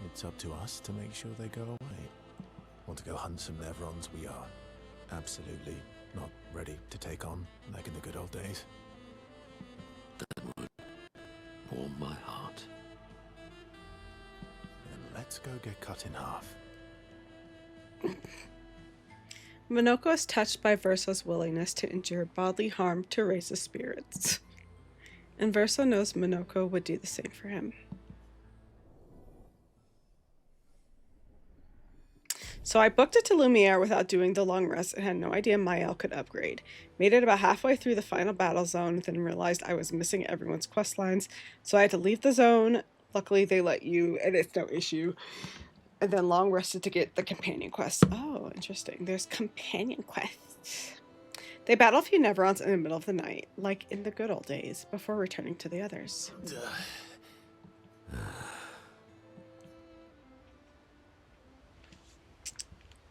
it's up to us to make sure they go away. Want to go hunt some Nevrons? We are absolutely not ready to take on like in the good old days. That would warm my heart. Then let's go get cut in half. Minoko is touched by Verso's willingness to endure bodily harm to raise his spirits. And Verso knows Minoko would do the same for him. So I booked it to Lumiere without doing the long rest and had no idea Mael could upgrade. Made it about halfway through the final battle zone, then realized I was missing everyone's quest lines, so I had to leave the zone. Luckily they let you, and it's no issue. And then long rested to get the companion quest. Oh, interesting. There's companion quests. They battle a few Nevrons in the middle of the night, like in the good old days, before returning to the others.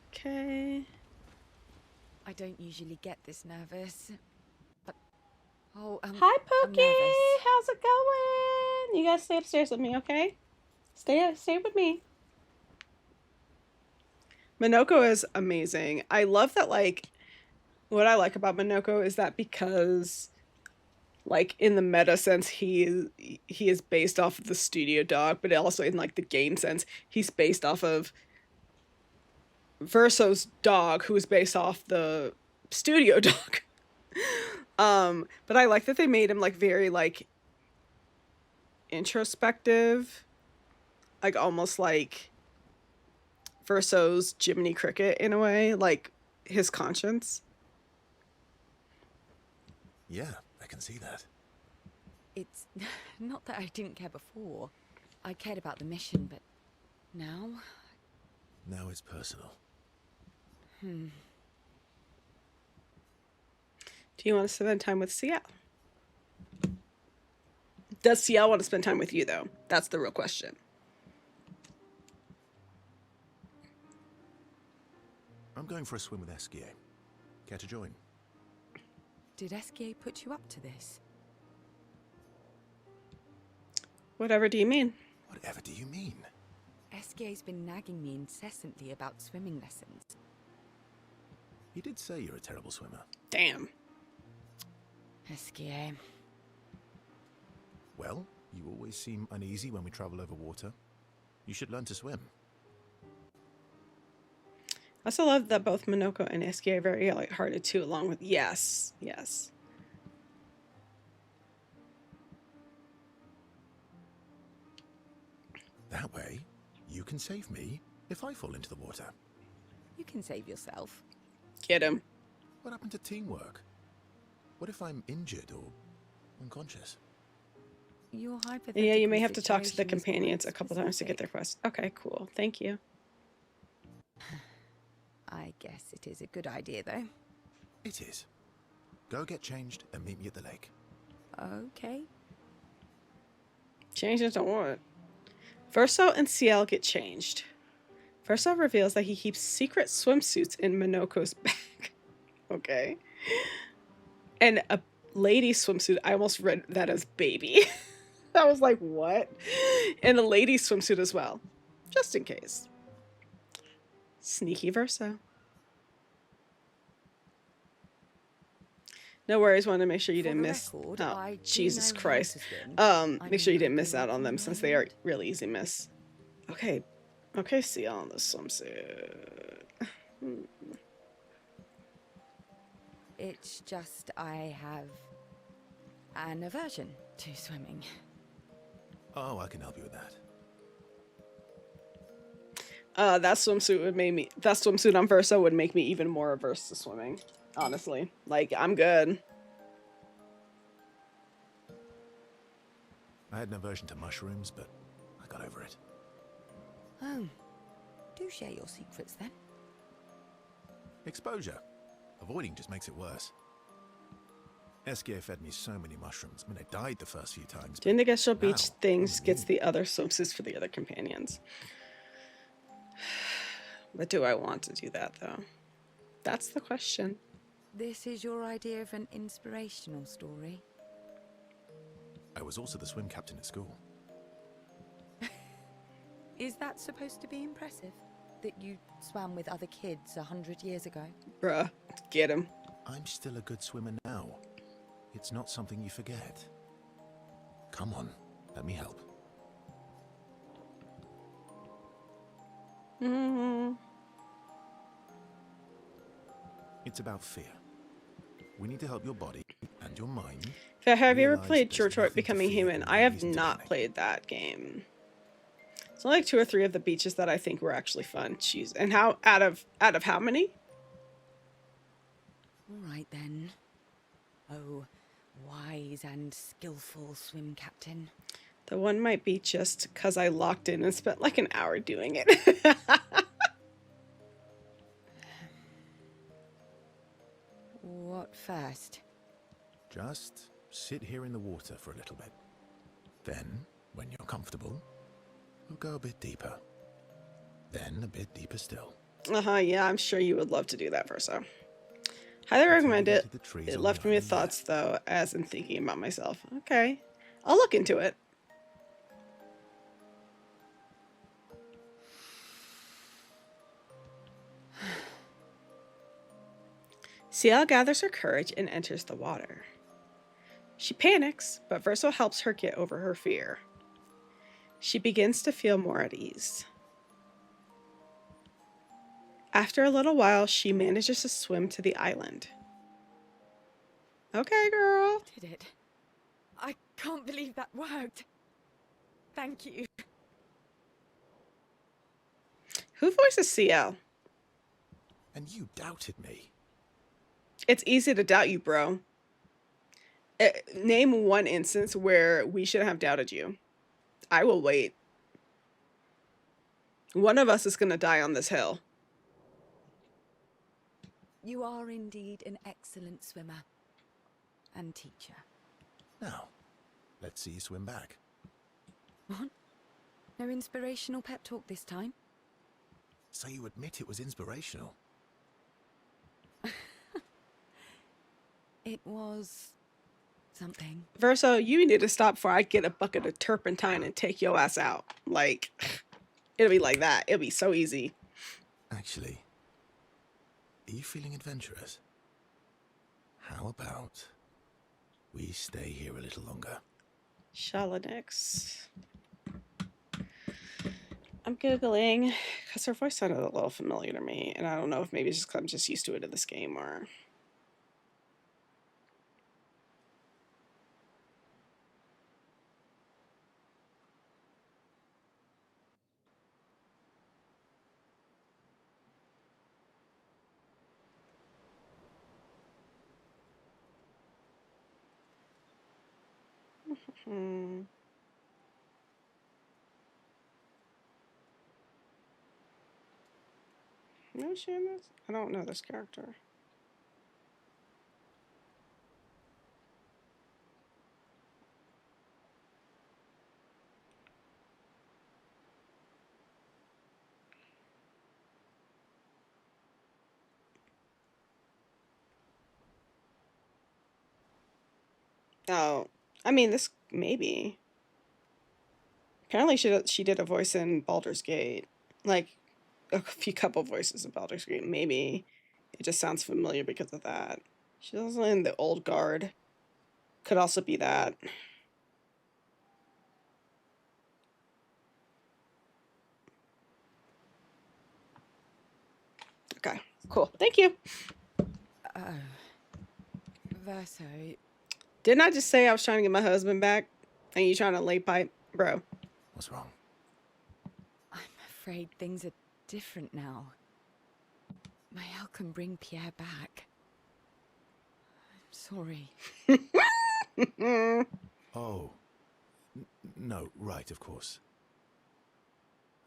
Okay. I don't usually get this nervous. But Hi, I'm Pookie. nervous. How's it going? You guys stay upstairs with me, okay? Stay with me. Minoko is amazing. I love that, like, what I like about Minoko is that because, like, in the meta sense, he is based off of the studio dog, but also in, like, the game sense, he's based off of Verso's dog, who is based off the studio dog. But I like that they made him, like, very, like, introspective, like, almost like Verso's Jiminy Cricket in a way, like his conscience. Yeah, can see that. It's not that I didn't care before. I cared about the mission, but now... Now it's personal. Do you want to spend time with CL? Does CL want to spend time with you, though? That's the real question. I'm going for a swim with Esquier. Care to join? Did Esquier put you up to this? Whatever do you mean? Whatever do you mean? Esquier's been nagging me incessantly about swimming lessons. He did say you're a terrible swimmer. Damn. Esquier. Well, you always seem uneasy when we travel over water. You should learn to swim. I also love that both Minoko and Esquier are very lighthearted too, along with yes. That way, you can save me if I fall into the water. You can save yourself. Get him. What happened to teamwork? What if I'm injured or unconscious? Your hypothetical Yeah, you may have to talk to the situation is quite companions a couple times to get their specific. quest. Okay, cool. Thank you. I guess it is a good idea, though. It is. Go get changed and meet me at the lake. Okay. Change into what? Verso and CL get changed. Verso reveals that he keeps secret swimsuits in Minoko's bag. Okay. And a lady swimsuit, I almost read that as baby. I was like, what? And a lady swimsuit as well. Just in case. Sneaky Verso. No worries, wanted to make sure you didn't miss. Oh, Jesus Christ. Make sure you didn't miss out on them since they are really easy to miss. Okay. Okay, CL on the swimsuit. It's just I have an aversion to swimming. Oh, I can help you with that. That swimsuit on Verso would make me even more averse to swimming. Honestly. Like, I'm good. I had an aversion to mushrooms, but I got over it. Oh. Do share your secrets then. Exposure. Avoiding just makes it worse. Esquier fed me so many mushrooms. I mean, I died the first few times. Doing the Gestalt now, Beach things gets the other swimsuits for the other companions. But do I want to do that, though? That's the question. This is your idea of an inspirational story? I was also the swim captain at school. Is that supposed to be impressive? That you swam with other kids 100 years ago? Bruh, get him. I'm still a good swimmer now. It's not something you forget. Come on, let me help. It's about fear. We need to help your body and your mind. Have you ever realize played there's Detroit nothing to Becoming fear Human? and I no have reason to not panic. played that game. It's only like 2 or 3 of the beaches that I think were actually fun. Jeez. And how out of how many? All right then. Oh, wise and skillful swim captain. The one might be just because I locked in and spent like an hour doing it. What first? Just sit here in the water for a little bit. Then, when you're comfortable, we'll go a bit deeper. Then a bit deeper still. Yeah, I'm sure you would love to do that, Verso. Highly recommend it. Into the trees It on left the me with island there. thoughts, though, as in thinking about myself. Okay. I'll look into it. Ciel gathers her courage and enters the water. She panics, but Verso helps her get over her fear. She begins to feel more at ease. After a little while, she manages to swim to the island. Okay, girl. Did it? I can't believe that worked. Thank you. Who voices CL? And you doubted me. It's easy to doubt you, bro. Name one instance where we should have doubted you. I will wait. One of us is going to die on this hill. You are indeed an excellent swimmer and teacher. Now, let's see you swim back. What? No inspirational pep talk this time? So you admit it was inspirational? It was something. Verso, you need to stop before I get a bucket of turpentine and take your ass out. Like, it'll be like that. It'll be so easy. Actually, are you feeling adventurous? How about we stay here a little longer? Shalanix. I'm Googling because her voice sounded a little familiar to me, and I don't know if maybe it's just 'cause I'm just used to it in this game or... Hmm. No, she in this? I don't know this character. Oh, I mean, this maybe. Apparently, she did a voice in Baldur's Gate, like a few couple voices in Baldur's Gate. Maybe it just sounds familiar because of that. She's also in the Old Guard. Could also be that. Okay, cool. Thank you. Verso, Didn't I just say I was trying to get my husband back? And you trying to lay pipe? Bro. What's wrong? I'm afraid things are different now. Mael can bring Pierre back. I'm sorry. Oh. No, right, of course.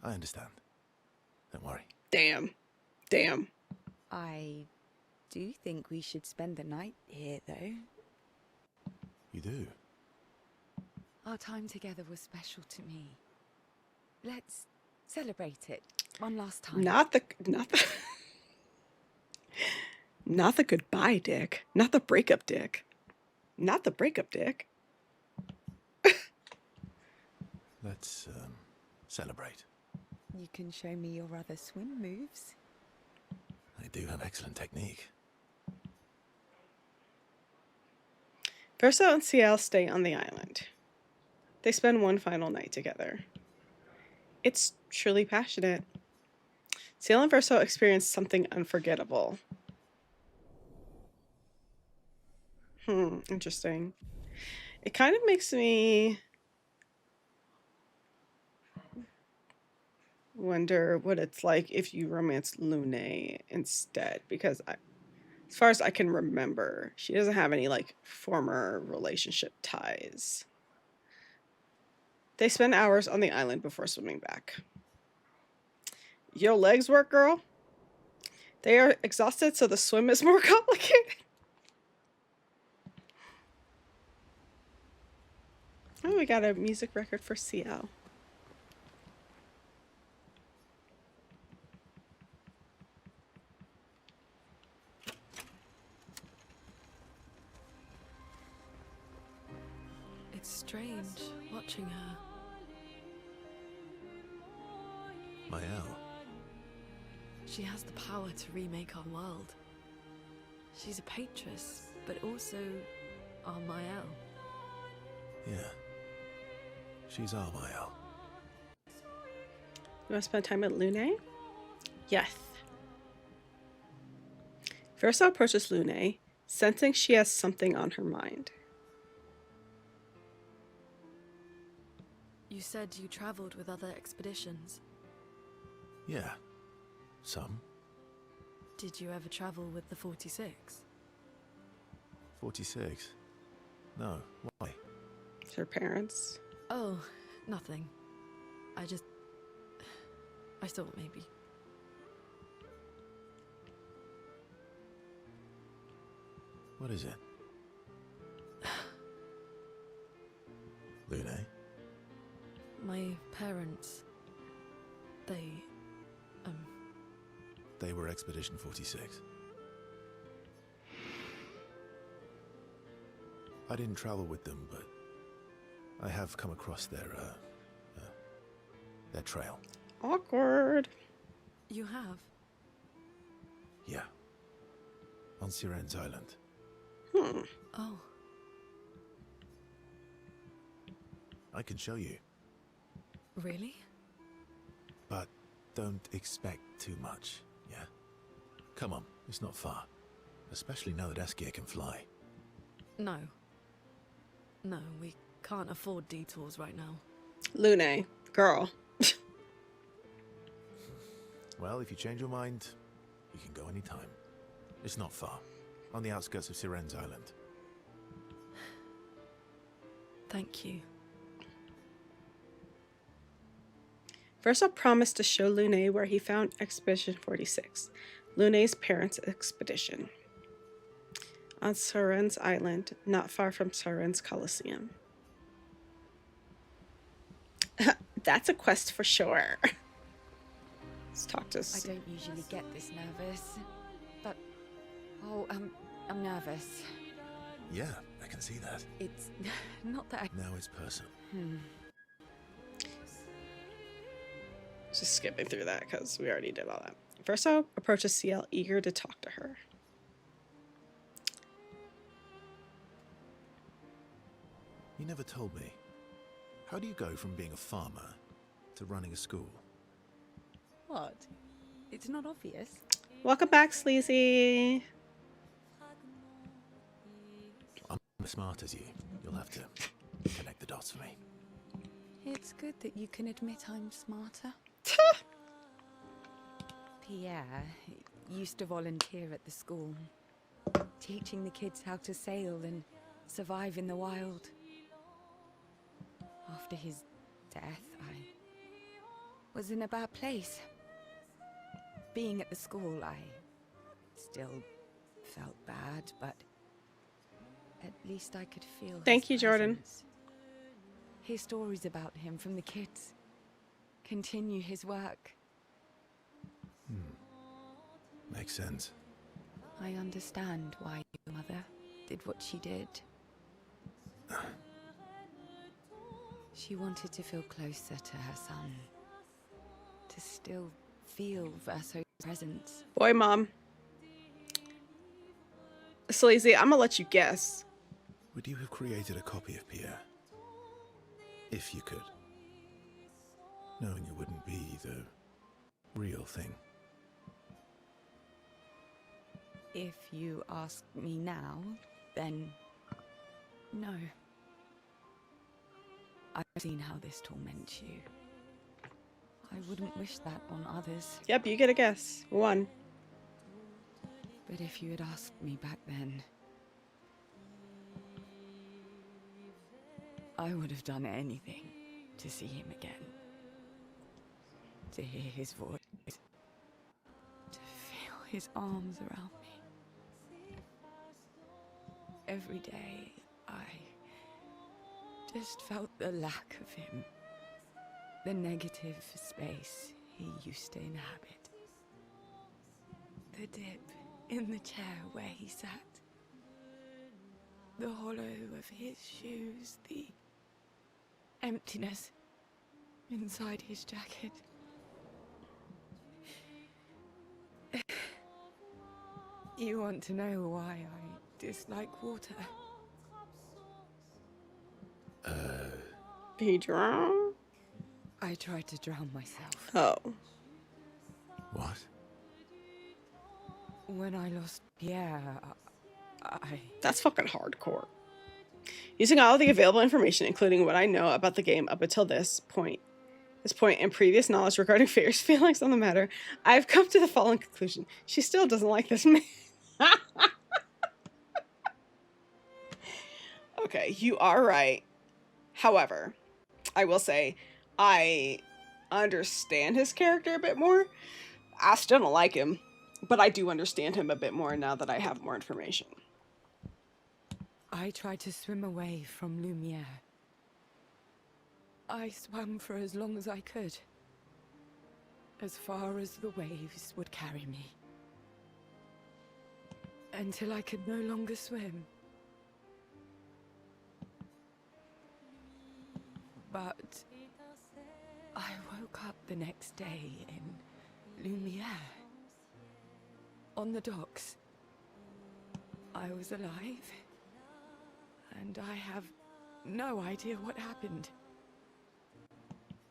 I understand. Don't worry. Damn. Damn. I do think we should spend the night here, though. You do? Our time together was special to me. Let's celebrate it one last time. Not the not the goodbye dick. Not the breakup dick. Not the breakup dick. Let's, celebrate. You can show me your other swim moves. I do have excellent technique. Verso and Ciel stay on the island. They spend one final night together. It's truly passionate. Ciel and Verso experience something unforgettable. Interesting. It kind of makes me wonder what it's like if you romance Lune instead, because as far as I can remember, she doesn't have any like former relationship ties. They spend hours on the island before swimming back. Your legs work, girl? They are exhausted, so the swim is more complicated. Oh, we got a music record for CL. It's strange watching her. Mael. She has the power to remake our world. She's a patroness, but also our Mael. Yeah. She's our Mael. You want to spend time with Lune? Yes. Verso approaches Lune, sensing she has something on her mind. You said you traveled with other expeditions. Yeah. Some. Did you ever travel with the 46? 46. No, why? Her parents. Oh, nothing. I thought maybe. What is it? Lune? My parents, They were Expedition 46. I didn't travel with them, but I have come across their trail. Awkward. You have? Yeah. On Siren's Island. Oh. I can show you, Really? but don't expect too much, yeah? Come on, it's not far. Especially now that Eskir can fly. No. No, we can't afford detours right now. Lune, girl. Well, if you change your mind, you can go anytime. It's not far. On the outskirts of Siren's Island. Thank you. Verso promised to show Lune where he found Expedition 46, Lune's parents' expedition. On Siren's Island, not far from Siren's Coliseum. That's a quest for sure. Let's talk to I don't usually get this nervous, but I'm nervous. Yeah, I can see that. It's not that I... Now it's personal. Just skipping through that because we already did all that. Verso approaches CL, eager to talk to her. You never told me. How do you go from being a farmer to running a school? What? It's not obvious. Welcome back, Sleazy. I'm as smart as you. You'll have to connect the dots for me. It's good that you can admit I'm smarter. Pierre used to volunteer at the school, teaching the kids how to sail and survive in the wild. After his death, I was in a bad place. Being at the school, I still felt bad, but at least I could feel Thank his you, Jordan. presence. Hear stories about him from the kids. Continue his work. Makes sense. I understand why your mother did what she did. She wanted to feel closer to her son. To still feel Verso's presence. Boy, Mom. Sleazy, I'm gonna let you guess. Would you have created a copy of Pierre? If you could. Knowing it wouldn't be the real thing. If you ask me now, then no. I've seen how this torments you. I wouldn't wish that on others. Yep, you get a guess. One. But if you had asked me back then, I would have done anything to see him again. To hear his voice. To feel his arms around me. Every day, I just felt the lack of him. The negative space he used to inhabit. The dip in the chair where he sat. The hollow of his shoes, the emptiness inside his jacket. You want to know why I dislike water? He drowned? I tried to drown myself. Oh. What? When I lost Pierre, I... That's fucking hardcore. Using all of the available information, including what I know about the game up until this point and previous knowledge regarding Pher's feelings on the matter, I've come to the following conclusion. She still doesn't like this man. Okay, you are right. However, I will say I understand his character a bit more. I still don't like him, but I do understand him a bit more now that I have more information. I tried to swim away from Lumiere. I swam for as long as I could. As far as the waves would carry me. Until I could no longer swim. But I woke up the next day in Lumiere. On the docks. I was alive. And I have no idea what happened.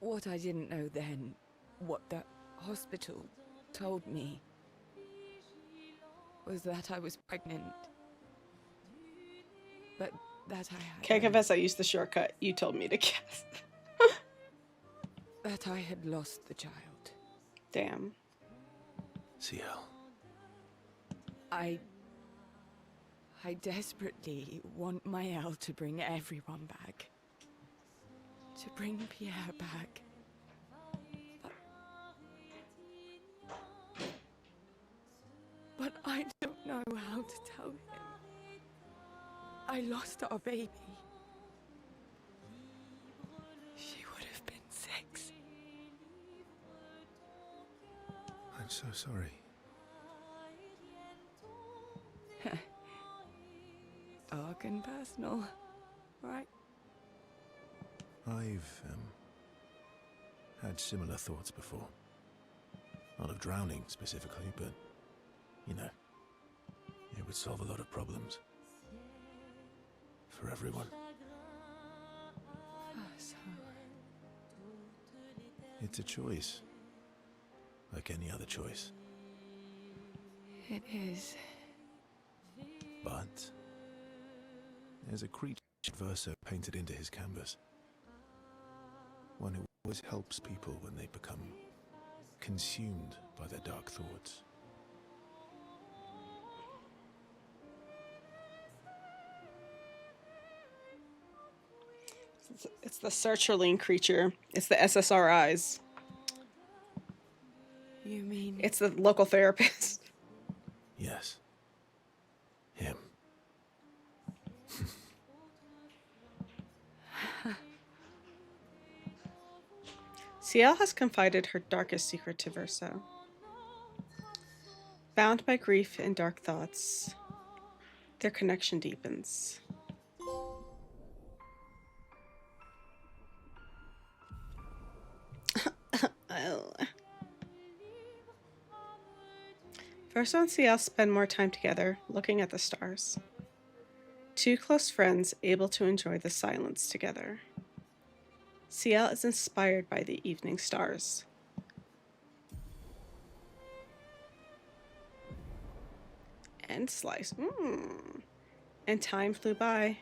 What I didn't know then, what the hospital told me, was that I was pregnant. But that I had... Can I confess I used the shortcut you told me to guess? that I had lost the child. Damn. CL. I desperately want Maëlle to bring everyone back. To bring Pierre back. But I don't know how to tell him. I lost our baby. She would have been 6. I'm so sorry. Dark and personal, right? I've had similar thoughts before. Not of drowning specifically, but, you know, it would solve a lot of problems. For everyone. So... It's a choice. Like any other choice. It is. But there's a creature Verso painted into his canvas. One who always helps people when they become consumed by their dark thoughts. It's the sertraline creature. It's the SSRIs. You mean... It's the local therapist. Yes. Him. CL has confided her darkest secret to Verso. Bound by grief and dark thoughts, their connection deepens. Oh. Verso and CL spend more time together, looking at the stars. Two close friends able to enjoy the silence together. CL is inspired by the evening stars. And slice. And time flew by.